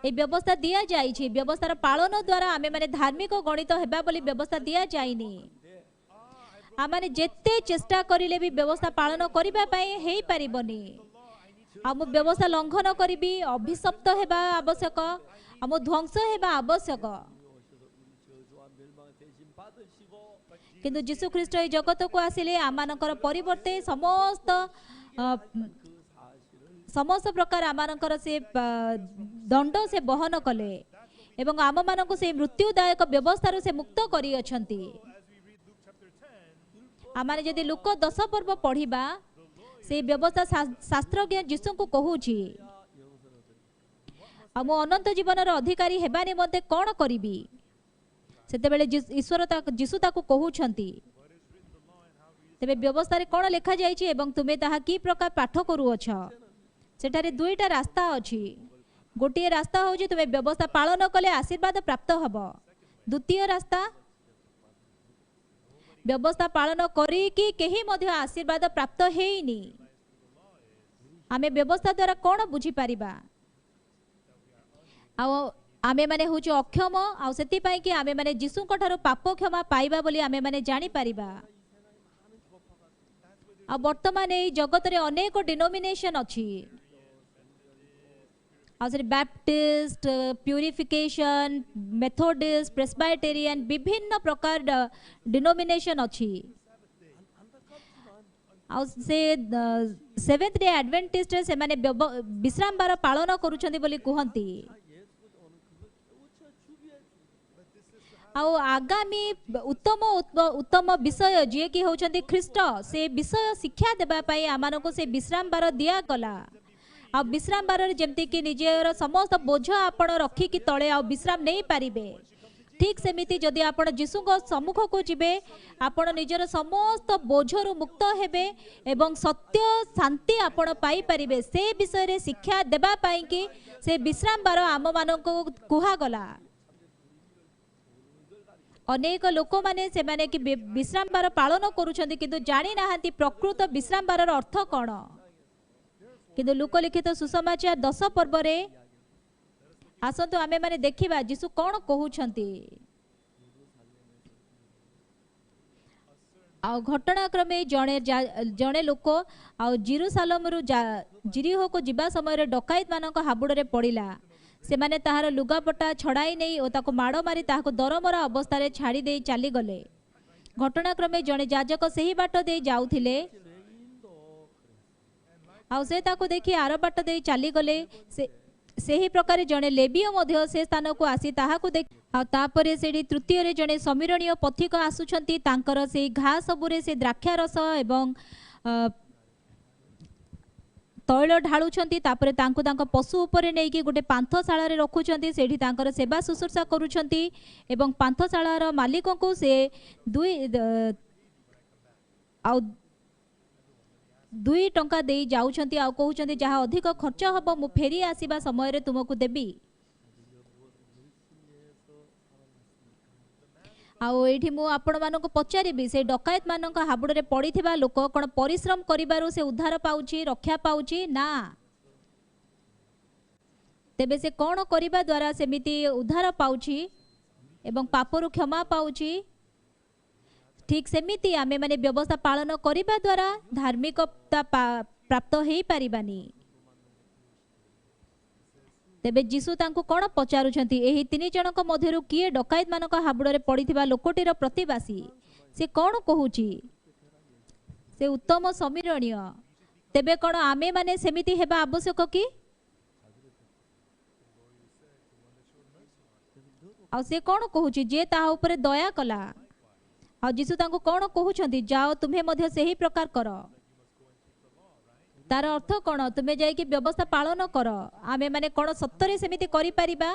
ए व्यवस्था दिया जाई छी व्यवस्थार पालन द्वारा आमे माने धार्मिक गणित हेबा बोली व्यवस्था दिया जाइनी। आमाने जेते चेष्टा करिले भी व्यवस्था पालन करिबा पय हेई परिबनी हम व्यवस्था लंघन करिबी अभिशप्त हेबा आवश्यक हम ध्वंस हेबा आवश्यक 저주와 멸망 대신 받으시고 किंतु यीशु ख्रीष्ट ए जगत को आसिले आमानकर परिवर्ते समस्त समस्त प्रकार आमानकर से दंड से बहन कले एवं आम मानक से मृत्युदायक व्यवस्था से मुक्त करी अछंती। आमाने जदि लुक 10 पर्व पढ़िबा से व्यवस्था शास्त्रज्ञ यीशु को कहूची आ मो अनंत जीवन अधिकारी हेबा निमंते कोन करिबी सेतेबेले ईश्वर यीशु ताको कहूछंती तेबे व्यवस्था रे कोन लिखा जायछि एवं तुमे ताहा की प्रकार पाठ करूअछ सेठारे दुईटा रास्ता अछि गोटिए रास्ता होछि तुमे व्यवस्था पालन कले आशीर्वाद प्राप्त हबो द्वितीय रास्ता व्यवस्था पालन करी कि केही मध्य आशीर्वाद प्राप्त हेइनी आमे व्यवस्था द्वारा कोन बुझी पारिबा आ आमे माने होछु अक्षम आ सेति पय कि आमे माने यीशु को ठारो पाप क्षमा पाइबा बोली आमे माने जानि पारिबा आ वर्तमान ए जगत रे अनेक डिनोमिनेशन अछि आसरे बैप्टिस्ट प्यूरिफिकेशन मेथोडिस्ट प्रेस्बाइटेरियन विभिन्न प्रकार डिनोमिनेशन अछि आ से सेवेंथ डे एडवेंटिस्ट से माने विश्राम बार पालन करूछंती बोली कहंती आउ आगामी उत्तम उत्तम विषय जे कि होचंती ख्रीष्ट से विषय शिक्षा देबा पई आमानको से विश्राम बार दिया गला आ विश्राम बार जेमती कि निजेर समस्त बोझ आपण रखी कि तळे आ विश्राम नहीं पारिबे ठीक सेमिति जदि आपण जीशु को सम्मुख को जिबे आपण निजर समस्त बोझरु मुक्त हेबे एवं सत्य शांति आपण पाई परिबे से विषय रे शिक्षा देबा पाई कि से विश्राम बार आम मानक कुहा गला। अनेक लोक माने से माने कि विश्राम बार पालन करूछंती किंतु जानि नाहांती प्रकृत विश्राम बार अर्थ कोन। किंतु लोकलिखित सुसमाचार 10 पर्व रे आसंतु आमे माने देखिबा जीशु कोन कहउछंती। आ घटनाक्रमे जणे लोक आ जेरूसालेम रु जिरिहो को जिबा समय रे डकायत मानक हाबुड़ रे पड़िला। से माने ताहार लुगापटा छड़ाई नहीं और ताको माड़ मारी ताहाको दरमरा अवस्था रे छाड़ी दे चली गले। घटनाक्रमे जणे याजक सही बाट दे जाउथिले आ से ताको देखि आर बाट दे चली गले। सेही प्रकार जणे लेबीय मध्य से स्थान को आसी ताहाको देख आ तापरे सेडी तृतीय रे जणे समीरणीय पथिक आसुछंती तांकर से घास सबुरे से द्राक्षा रस एवं तैल ढालुछंती तापरे तांको तांको पशु उपरे नै कि गोटे पांथशाला रे रखुछंती सेठी तांकर सेवा शुश्रूषा करूछंती एवं पांथशालार मालिक को से दुई टंका दे जाउछंती आ कहउछंती जहा अधिक खर्च हबो मु फेरी आसीबा समय रे तुमको देबी। आउ एठी मु आपण मानको पचारिबी से डकायत मानक हाबुड़ रे पड़िथिबा लोक कोन परिश्रम करिबारु से उद्धार पाउची रक्षा पाउची ना तेबे से कोन करिबा द्वारा सेमिति उद्धार पाउची एवं पापरु क्षमा पाउची। ठीक सेमिति आमे माने व्यवस्था पालन करिबा द्वारा धार्मिकता प्राप्त हेई पारिबानी। तेबे जीशु तांको कोन पचारुछंती एही तीन जनक मध्यरु किए डकायत मानक हाबुड़ रे पड़िथिबा लोकटीर प्रतिवासी से कोन कहूची से उत्तम समीरणीय। तेबे कोन आमे माने सेमिति हेबा आवश्यक कि आ से कोन कहूची जे ताहा ऊपर दया कला आ जीशु तांको कोन कहूछंती जाओ तुम्हें मध्य सेही प्रकार करो। तार अर्थ कोन तुमे जाय कि व्यवस्था पालन कर आमे माने कोन सत्तरे सेमिति करि परिबा।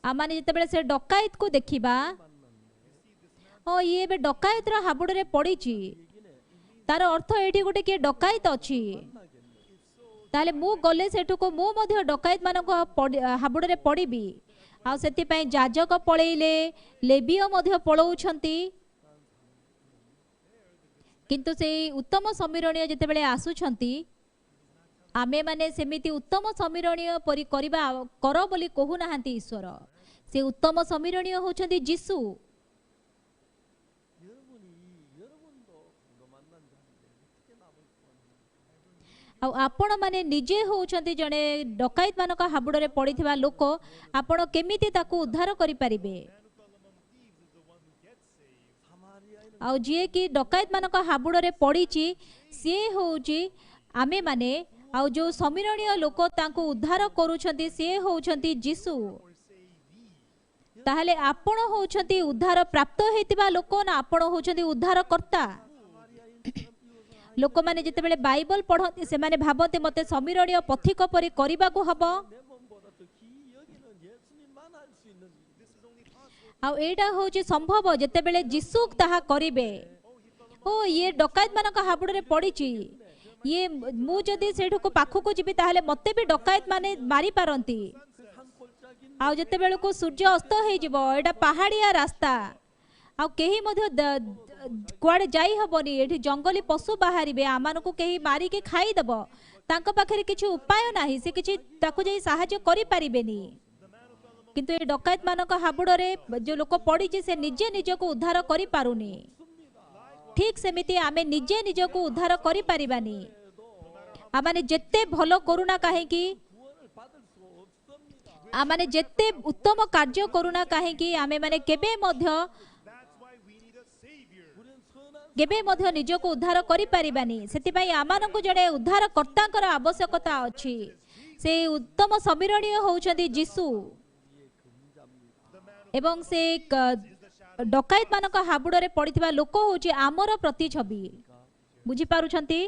आ माने जते बेले से डकायत को देखिबा ओ ये बे डकायत रा हाबुड़ रे पड़ीची तार अर्थ एठी गोटे के डकायत अछि ताले मु गले सेठु को मु मध्य डकायत मानको हाबुड़ रे पड़ीबी। आ सेति पय याजक पळेइले लेबीय मध्य पळौछंती किंतु से उत्तम समीरणीय जेते बेले आसुछंती आमे माने सेमिति उत्तम समीरणीय परि करिबा कर बोली कहू नाहांती ईश्वर। से उत्तम समीरणीय होछंती जीशु। आ आपण माने निजे होउछंती जणे डकायत मानक हाबुड़ रे पड़िथिबा लोक आपण केमिति ताकू उद्धार करि परिबे। आउ जे कि डकायत मानक हाबुड़ रे पड़ीची से होउची आमे माने आउ जो समीरणीय लोक तांको उद्धार करूछंती से होउछंती जीशु। ताहले आपण होउछंती उद्धार प्राप्त हेतिबा लोक ना आपण होउछंती उद्धार कर्ता। लोक माने जेते बेले बाइबल पढती से माने भाबते मते समीरणीय पथिक परि करिबा को हबो। आउ एटा होची संभव जेते बेले जीशु ताहा करिबे। ओ ये डकायत मानक हाबुड़ रे पड़ीची ये मु जदी सेठु को पाखु को जिबी ताहले मते भी डकायत माने मारी पारंती। आउ जेते बेले को सूर्य अस्त हे जिवो एटा पहाड़िया रास्ता आउ केही मध्य कुआडे जाई हबनी एठी जंगली पशु बाहरिबे आमानको केही मारी के खाई देबो तांको पाखरे किछि उपाय नाही से किछि ताकु जाई सहाय्य करि पारिबेनी। किंतु ए डकायत मानक हाबुड़ रे जो लोक पड़ीची से निजे निज को उद्धार करि पारुनी। ठीक सेमिति आमे निजे निज को उद्धार करि पारिबानी। आमाने जेते भलो करूना काहेकि आमाने जेते उत्तम कार्य करूना काहेकि आमे माने केबे मध्य निज को उद्धार करि पारिबानी। सेति पई आमानकु जणे उद्धार कर्तांकर आवश्यकता अछि। से उत्तम समीरणीय होउछंती जीशु एवं से डकायत मानक हाबुड़ रे पड़िथिबा लोक होउची आमर प्रतिछबि। बुझी पारुछंती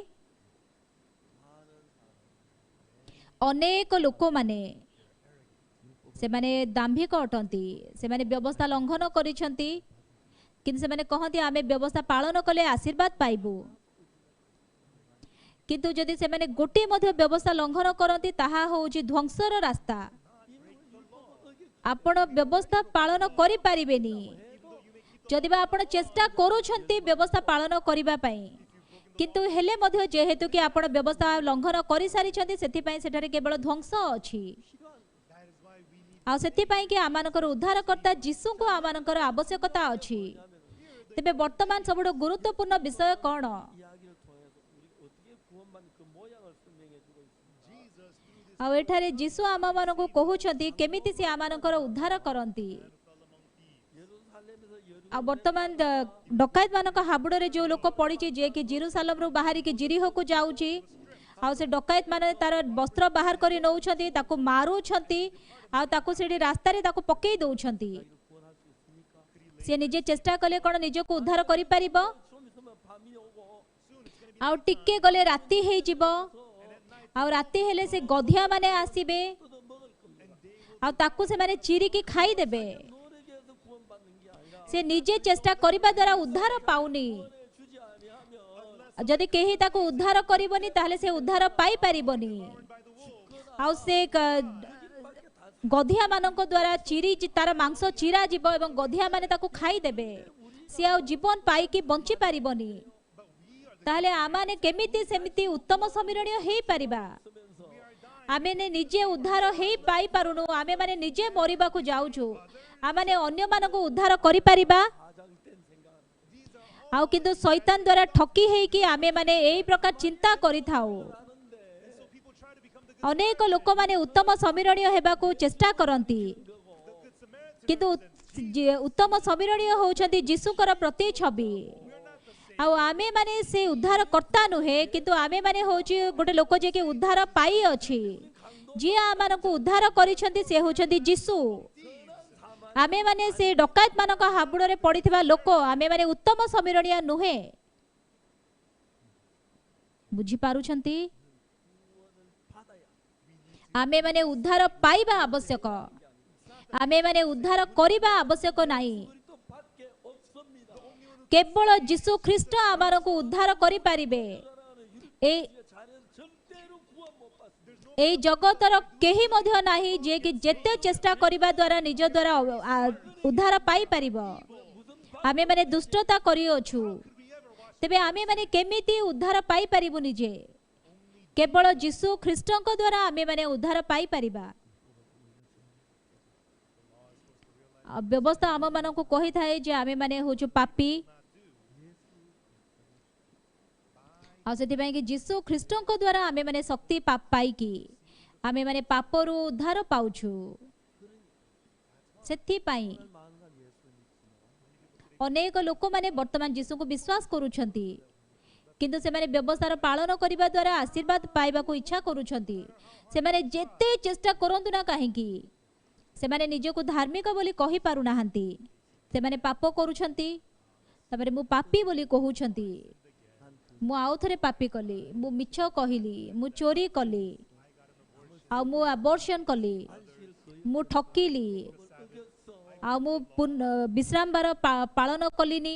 अनेक लोक माने से माने दाम्भिक अटंती से माने व्यवस्था लंघन करिसंती किंतु से माने कहंती आमे व्यवस्था पालन कले आशीर्वाद पाइबु किंतु जदि से माने गोटे मध्य व्यवस्था लंघन करंती ताहा होउची ध्वंसर रास्ता आपण व्यवस्था पालन करि पारिबेनी जदि बा आपण चेष्टा करूछंती व्यवस्था पालन करिबा पई किंतु हेले मध्य जेहेतु कि आपण व्यवस्था लंघन करि सारी छंती सेति पई सेठारे केवल ध्वंस अछि आ सेति पई कि आमानकर उद्धारकर्ता यीशु को आमानकर आवश्यकता अछि तेबे वर्तमान सबुठ गुरुत्वपूर्ण विषय कोन 이야기를 통해서 우리 어떻게 구원받는 그 모양을 설명해 주고 있습니다. आ एठारे यीशु आमाननको कहउछंती केमिति से आमानकर उद्धार करंती 예루살렘에서 आ वर्तमान डकायत मानक हाबुडरे जो लोक पड़ी जे कि जेरूसालेम रु बाहरी के जिरिहो को जाउची आ से डकायत माने तार वस्त्र बाहर करी नउछंती ताको मारुछंती आ ताको सेडी रास्ता रे ताको पकेई दउछंती से निजे चेष्टा कले कोन निजे को उद्धार करि परिबो 좀 있으면 밤이 오고 आ टिके गले राती हेई जिवो आ राती हेले से गधिया माने आसीबे 또 먹을 겁니다. आ ताको से माने चिरी की खाई देबे 노력해서 구원받는 게 아니라 से निजे चेष्टा करिबा द्वारा उद्धार पाउनी 주지 아니하면 जदि केही ताको उद्धार करिबोनी ताहले से उद्धार पाई परिबोनी आ से गधिया मानक द्वारा चिरी तार मांस चिरा जीव एवं गधिया माने ताको खाई देबे से आ जीवन पाई कि बंची परिबोनी ताहले आमाने केमिति सेमिति उत्तम समीरणीय हेई परिबा आमे ने निजे उद्धार हेई पाई पारुनु आमे माने निजे मरिबा को जाउछु आमाने अन्य मानको उद्धार करि परिबा 가장된 생각 आउ किंतु शैतान द्वारा ठकी हेई कि आमे माने एई प्रकार चिंता करिथाउ अनेक लोक माने उत्तम समीरणीय हेबाकू चेष्टा करंती किंतु उत्तम समीरणीय होउछंती यीशुकर प्रति छवि आउ आमे माने से उद्धार करता नुहे किंतु आमे माने होउची गोटे लोक जे कि उद्धार पाई अछि जे आमानकू उद्धार करिसंती से होउछंती यीशु आमे माने से डकायत मानक हाबुडरे पडिथिबा लोक आमे माने उत्तम समीरणीय नुहे बुझी पारुछंती आमे माने उद्धार पाइबा आवश्यक आमे माने उद्धार करिबा आवश्यक नाही 또 밖에 없습니다. केवल यीशु ख्रीष्ट आमारको उद्धार करि पारिबे ए 자는 절대로 구원 못 받습니다. ए जगतर केही मध्य नाही जे कि जेते चेष्टा करिबा द्वारा निज द्वारा उद्धार पाई पारिबो आमे माने दुष्टता करियोछु तेबे आमे माने केमिति उद्धार पाई पारिबु निजे केवल यीशु ख्रीष्टଙ୍କ द्वारा आमे माने उद्धार पाई पारिबा व्यवस्था आम मानक कही थाए जे आमे माने होछु पापी आ सेति पई कि यीशु ख्रीष्टଙ୍କ द्वारा आमे माने शक्ति पाई कि आमे माने पापरु उद्धार पाउछु सेति पई अनेक लोक माने वर्तमान यीशु को विश्वास करूछंती किंतु से माने व्यवस्थार पालन करिबा द्वारा आशीर्वाद पाइबा को इच्छा करूछंती से माने जेते चेष्टा करंतु ना काहेकि से माने निज को धार्मिक बोली कहि पारु नाहंती से माने पाप करूछंती तबरे मु पापी बोली कहूछंती मु आउ थरे पापी कली मु मिछ कहिली मु चोरी कली आ मु अबॉर्शन कली मु ठकीली आ मु विश्राम बार पालन कलिनी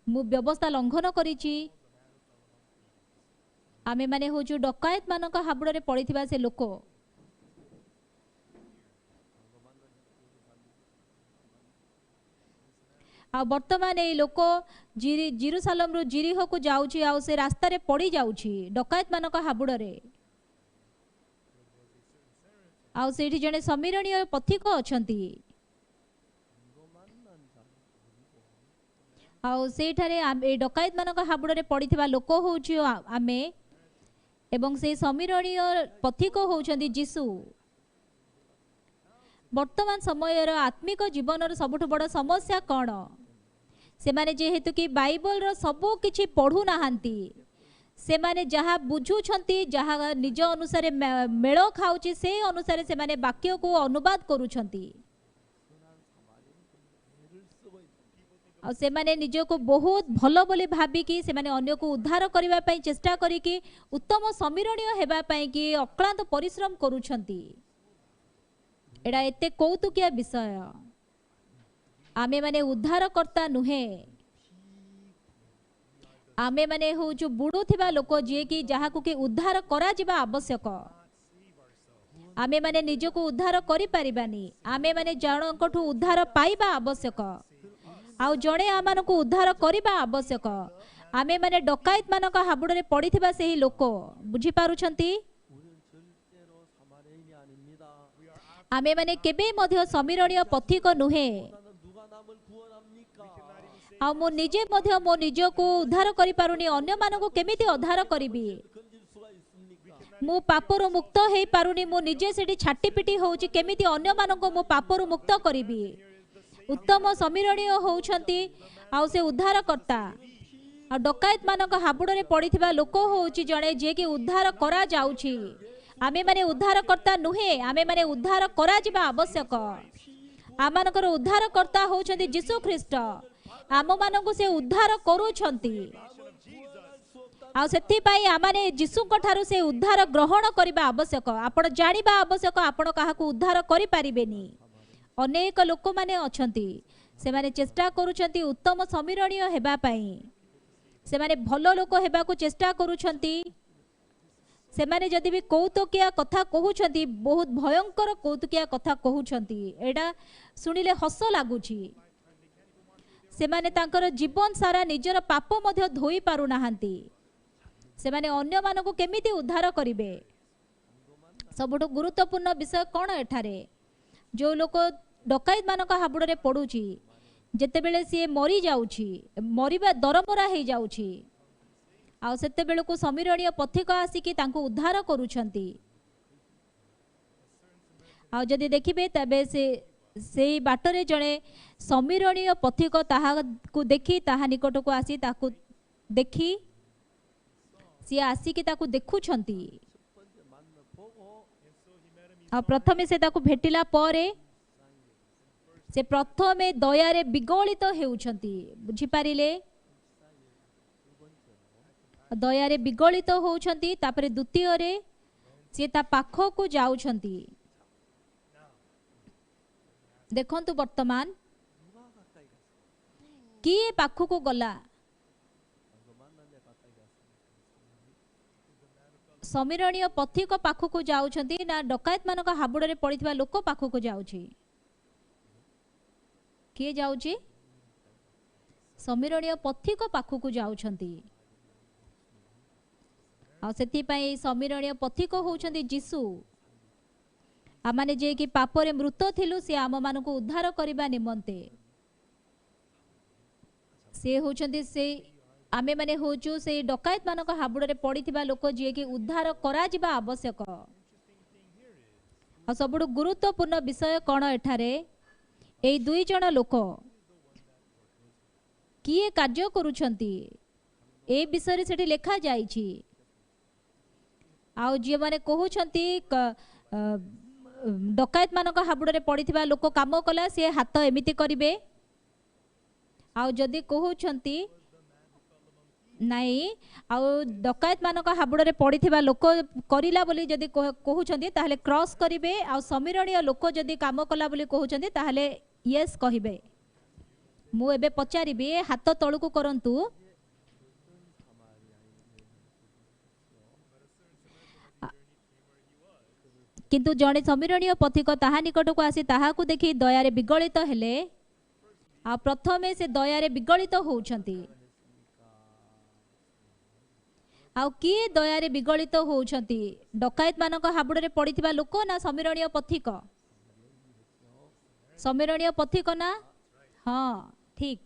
मु व्यवस्था लंघन करिची आमे माने होजु डकायत मानक हाबुडरे पडिथिबा से लोक आ वर्तमान ए लोक जेरूसालेम रु जिरिहो को जाउची आ से रास्ता रे पड़ी जाउची डकायत मानक हाबुडरे आ सेठी जने समीरणीय पथिक अछंती आ सेठारे ए डकायत मानक हाबुडरे पडिथिबा लोक होउची आमे एवं से समीरणीय पथिक होउछंती यीशु वर्तमान समय आत्मिक जीवन सबुठ बड़ समस्या कौन से माने जेहेतु कि बाइबल रो सबो किछि पढ़ु नाहंती से माने जहा बुझुछंती जहा निज अनुसार मेल खाउची से अनुसार से माने वाक्य को अनुवाद करूछंती आ से माने निज को बहुत भलो बोली भाबी कि से माने अन्य को उद्धार करिबा पई चेष्टा करी कि उत्तम समीरणीय हेबा पई कि अक्लांत परिश्रम करूछंती एडा एते कौतुकिया विषय आमे माने उद्धारकर्ता नुहे आमे माने होचु बुडुथिबा लोक जे कि जहाकु कि उद्धार करा जिबा आवश्यक आमे माने निजको उद्धार करि परिबानी आमे माने जनकठु उद्धार पाइबा आवश्यक आउ जणे आमानकु उद्धार करिबा आवश्यक आमे माने डकायत मानक हाबुडरे पडिथिबा सेही लोक बुझी पारुछंती 우리는 절대로 사마리아인이 아닙니다. आमे माने केबे मध्य समीरणीय पथिक नुहे 나는 누가 남을 구원합니까? आ मो निजे मध्य मो निजको उद्धार करि पारुनी अन्य मानकु केमिति उद्धार करिबि 건질 수가 있습니까? मो पापरु मुक्त हेई पारुनी मो निजे सेठी छाटी पिटी होउची केमिति अन्य मानकु मो पापरु मुक्त करिबि उत्तम समीरणीय होउछंती आ से उद्धार करता आ डकायत मानक हाबुडरे पडिथिबा लोक होउची जणे जे कि उद्धार करा जाउची आमे माने उद्धार करता नुहे आमे माने उद्धार करा जिबा आवश्यक आमानकर उद्धार करता होउछंती यीशु ख्रीष्ट आम मानकु से उद्धार करूछंती आ सेथि पई आमाने यीशुक ठारू से उद्धार ग्रहण करिबा आवश्यक आपण जानिबा आवश्यक आपण काहाकू उद्धार करि पारिबेनी अनेक लोक माने अछंती से माने चेष्टा करूछंती उत्तम समीरणीय हेबा पई से माने भलो लोक हेबाकू चेष्टा करूछंती से माने जदि भी कौतुकिया कथा कहूछंती बहुत भयंकर कौतुकिया कथा कहूछंती एडा सुनिले हस लागुची से माने तांकर जीवन सारा निजर पाप मध्य धोई पारु नाहांती से माने अन्य मानकु केमिति उद्धार करिवे सबुठ गुरुत्वपूर्ण विषय कोन एठारे जो लोक डकायत मानक हाबुडरे पडुची जेतेबेले सी मरी जाउची मरिबा दरमरा हे जाउची आ सेते बेलको समीरणीय पथिक आसिकी तांको उद्धार करूछंती आ जदि देखिबे तबे से बाटरे जणे समीरणीय पथिक ताहाकू देखी ताहा निकटको आसी ताकू देखी सी आसिकी ताकू देखुछंती आ प्रथमे से ताकू भेटिला परे से प्रथमे दयारे विगलित हेउछंती बुझी पारिले दयारे विगलित होउछंती तापरे द्वितीय रे से ता पाखो को जाउछंती देखंतु वर्तमान किए पाखो को गला समीरणीय पथिक पाखो को जाउछंती ना डकायत मानक हाबुडरे पडिथिबा लोक पाखो को जाउछि किए जाउछि समीरणीय पथिक पाखो को जाउछंती आ सेथि पई समीरणीय पथिक होउछंती यीशु आमाने जे कि पापरे मृत थिलु से आम मानकु उद्धार करिबा निमंते से होउछंती से आमे माने होचु से डकायत मानक हाबुडरे पडिथिबा लोक जे कि उद्धार करा जिबा आवश्यक आ सबुड गुरुत्वपूर्ण विषय कोन एठारे एई दुई जण लोक किए कार्य करूछंती ए विषय सेठी लेखा जाईछि आउ जे माने कहूछंती डकायत मानक हाबुडरे पडिथिबा लोक काम कला से हाथ एमिति करिवे आउ जदि कहूछंती नाई आउ डकायत मानक हाबुडरे पडिथिबा लोक करिला बोली जदि कहूछंती ताहले क्रॉस करिवे आउ समीरणीय लोक जदि काम कला बोली कहूछंती ताहले यस कहिबे मु एबे पचारिबे हाथ तळुकु करंतु किंतु जड़े समीरणीय पथिक ताहा निकट को आसी ताहाकू देखि दयारे विगलित हेले आ प्रथमे से दयारे विगलित होउछंती आ किए दयारे विगलित होउछंती डकायत मानक हाबुडरे पडिथिबा लोक ना समीरणीय पथिक समीरणीय पथिक ना हाँ ठीक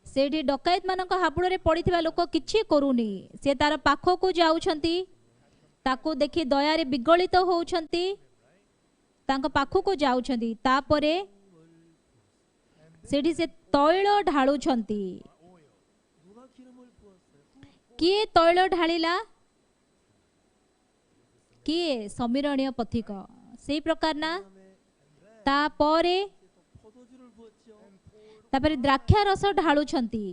सेठी डकायत मानक हाबुडरे पडिथिबा लोक किछि करूनी से तार पाखकू जाउछंती ताको देखि दयारे विगलित होउछंती तांको पाखकू जाउछंती तापरे सेठी से तैल ढाळुछंती 누가 기름을 부었어요? किए तैल ढाळिला किए समीरणीय पथिक सेही प्रकार ना तापरे 포도주를 부었죠. तापरे द्राक्षा रस ढाळुछंती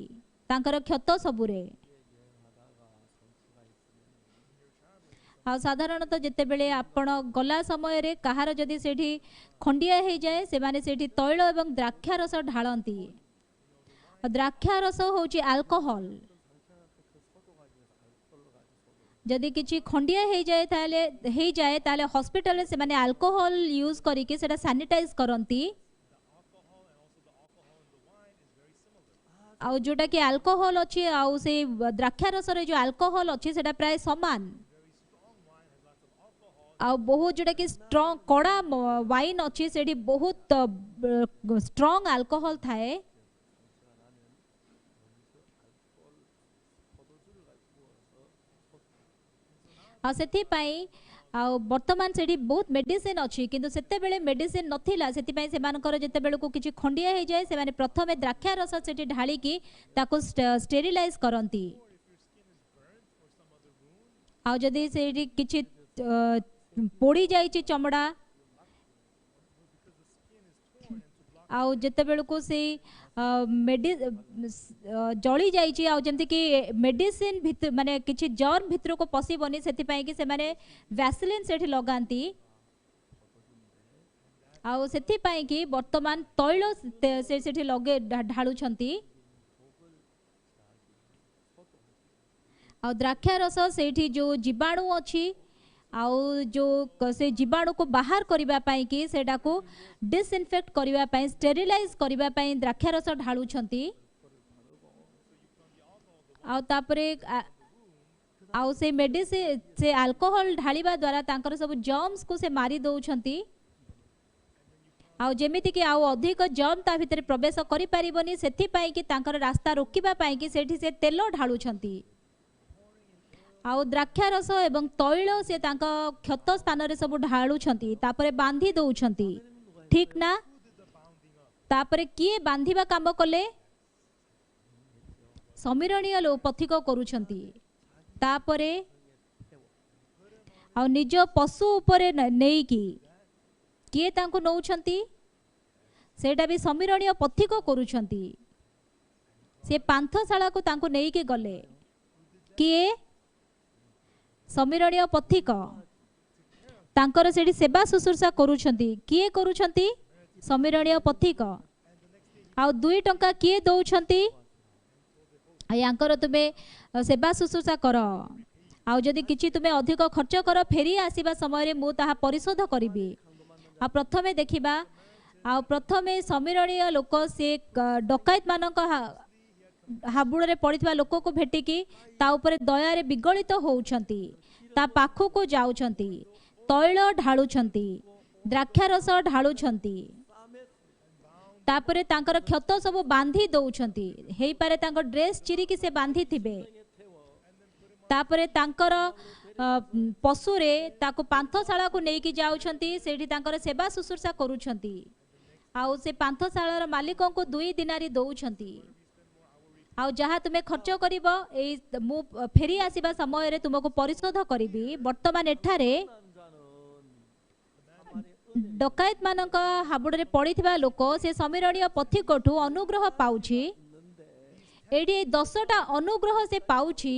तांकर क्षत सबुरे हाँ साधारणतः जितेबले आपण गला समय रे कहार जदि सेठी खंडिया हो जाए से माने सेठी तैल एवं द्राक्षारस ढालती। द्राक्षारस होची अल्कोहल। जदि किछि खंडिया हो जाए ताले हॉस्पिटल से माने अल्कोहल यूज करिके सेटा सैनिटाइज करंती। आउ जोटा कि अल्कोहल अच्छी आउ से द्राक्षारस रे जो अल्कोहल अच्छी सेटा प्राय समान। आउ बहुत जोटा कि स्ट्रॉन्ग कड़ा वाइन अच्छी सेठी बहुत स्ट्रॉन्ग अल्कोहल थाए। आ सेथि पई आ वर्तमान सेठी बहुत मेडिसिन अच्छी किंतु सेते बेले मेडिसिन नथिला सेति पई से मानकर जेते बेले को किछि खंडिया हे जाय से माने प्रथमे द्राक्षारस सेठी ढाली की ताको स्टेरिलाइज करंती। आ जदी सेठी किछि पोड़ी जाइछि चमड़ा आउ जेते बेले को से जली जाइछि आउ जेमति कि मेडिसिन भितर माने किछि जर्म भितर को पसिबनी सेति पई कि से माने वैसलिन सेठी लगांती। आउ सेति पई कि वर्तमान तैल से सेठी लगे ढाळु छंती। आउ द्राक्षारस सेठी जो जीवाणु अछि आउ जो से जीवाणु को बाहर करिबा पाई कि सेटा को डिसइनफेक्ट करिबा पाई स्टेरिलाइज करिबा पाई द्राक्षारस ढाळु छंती। आउ तापरे आउ से मेडिसिन से अल्कोहल ढालिबा द्वारा तांकर सब जर्म्स को से मारी दउ छंती। आउ जेमिति कि आउ अधिक जर्म ता भितर प्रवेश करि परिबनी सेथि पाई कि तांकर रास्ता रोकिबा पाई कि सेठी से तेल ढाळु छंती। आउ द्राक्षारस एवं तैल से तांका क्षत स्थान रे सब ढाळु छंती तापरे बांधी दउ छंती ठीक ना। तापरे किए बांधीबा काम कले समीरणीय लो पथिक करू छंती। तापरे आउ निज पशु उपरे नेई की किए तांको नउ छंती सेटा भी समीरणीय पथिक करू छंती। से पांथशाला को तांको नेई के गले किए समीरणीय पथिक तांकर सेठी सेवा शुश्रूषा करूछंती। किए करूछंती समीरणीय पथिक। आउ 2 टंका किए दउछंती यांकर तुमे सेवा शुश्रूषा कर। आउ जदि किछि तुमे अधिक खर्च कर फेरी आसीबा समय रे मु ताहा परिशोध करिबी। आ प्रथमे देखिबा आ प्रथमे समीरणीय लोक से डकायत मानक हाबुड़ रे पड़िथबा लोक को भेटिकी ता ऊपर दया रे विगलित होउछंती ता पाखु को जाउछंती तैल ढाळुछंती द्राक्षारस ढाळुछंती तापरे तांकर क्षत सब बांधी दउछंती हेई पारे तांकर ड्रेस चिरी की से बांधी थिबे तापरे तांकर पशु रे ताको पांथशाला को नेई की जाउछंती सेठी तांकर सेवा शुश्रूषा करूछंती आउ से पांथशालार मालिकों को 2 दिनारी दउछंती आउ जहाँ तुम्हें खर्च करिबो ए मु फेरी आसीबा समय रे तुमको परिशोध करिबी। वर्तमान एठारे डकायत मानक हाबुड़ रे पड़िथिबा लोक से समीरणीय पथिकठु अनुग्रह पाउछि एडी 10टा अनुग्रह से पाउछि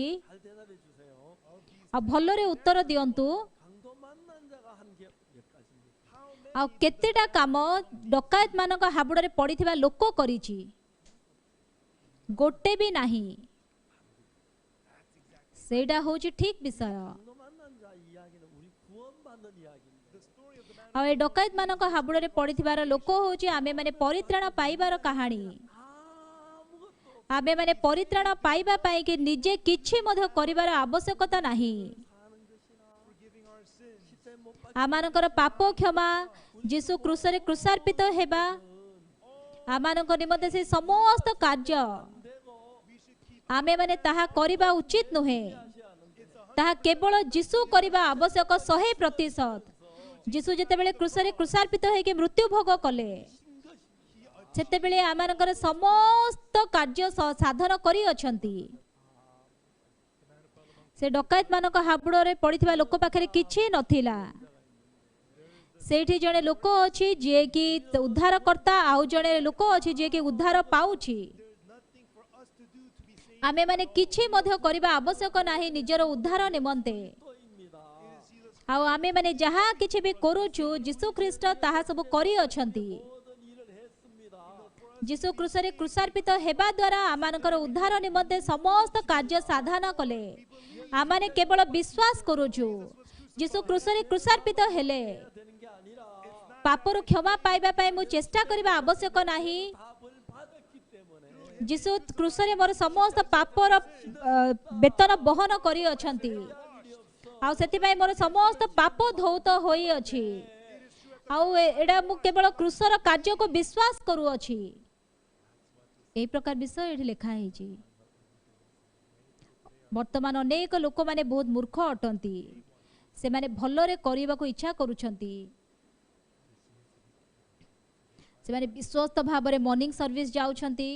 आ भलरे उत्तर दियंतु आ केतेटा काम डकायत मानक हाबुड़ रे पड़िथिबा लोक करिछि गोटे भी नहीं सेटा होची ठीक विषय। आ ए डकायत मानक हाबुड़ रे पड़िथिबार लोक होची आमे माने परित्राण पाइबार कहानी। आमे माने परित्राण पाइबा पाई कि निजे किछि मध्य करिबार आवश्यकता नाही। आमानकर पाप क्षमा यीशु क्रूस रे क्रूसार्पित हेबा आमानक निमते से समस्त कार्य आमे माने ताहा करिबा उचित नुहे ताहा केवल यीशु करिबा आवश्यक 100%। यीशु जेते बेले क्रूस रे क्रूसार्पित हे के मृत्यु भोग कले सेते बेले आमानकर समस्त कार्य साधन करी अछंती। से डकायत मानक हाबुड़ रे पड़िथिबा लोक पाखरे किछि नथिला सेठी जणे लोक अछि जे कि उद्धार करता आउ जणे लोक अछि जे कि उद्धार पाउछि। आमे माने किछि मध्य करिबा आवश्यक नाही निजर उद्धार निमंते ଆଉ ଆମେମାନେ ଯାହା କିଛି ବି କରୁଛୁ ଯୀଶୁ ଖ୍ରୀଷ୍ଟ ତାହା ସବୁ କରିଅଛନ୍ତି। 모든 일을 했습니다. ଯୀଶୁ କ୍ରୁଶରେ କୃଷାର୍ପିତ ହେବା ଦ୍ୱାରା ଆମମାନଙ୍କର ଉଦ୍ଧାର ନିମନ୍ତେ ସମସ୍ତ କାର୍ଯ୍ୟ ସାଧନ କଲେ। ଆମମାନେ କେବଳ ବିଶ୍ୱାସ କରୁଛୁ। ଯୀଶୁ କ୍ରୁଶରେ କୃଷାର୍ପିତ ହେଲେ। 되는 게 아니라 ପାପରୁ କ୍ଷମା ପାଇବା ପାଇଁ ମୁଁ ଚେଷ୍ଟା କରିବା ଆବଶ୍ୟକ ନାହିଁ। 답을 받았기 때문에 ଯୀଶୁ କ୍ରୁଶରେ ମୋର ସମସ୍ତ ପାପର ବେତନ ବହନ କରିଅଛନ୍ତି। ଆଉ ସେଥିପାଇଁ ମୋର ସମସ୍ତ ପାପ ଧୌତ ହୋଇଅଛି। ଆଉ ଏଇଟା ମୁଁ କେବଳ କ୍ରୁଶର କାର୍ଯ୍ୟକୁ ବିଶ୍ୱାସ କରୁଅଛି। ଏହି ପ୍ରକାର ବିଷୟ ଏଠି ଲେଖା ହେଇଛି। ବର୍ତ୍ତମାନ ଅନେକ ଲୋକମାନେ ବହୁତ ମୂର୍ଖ ଅଟନ୍ତି। ସେମାନେ ଭଲରେ କରିବାକୁ ଇଚ୍ଛା କରୁଛନ୍ତି। ସେମାନେ ବିଶ୍ୱସ୍ତ ଭାବରେ ମର୍ଣ୍ଣିଂ ସର୍ଭିସ ଯାଉଛନ୍ତି।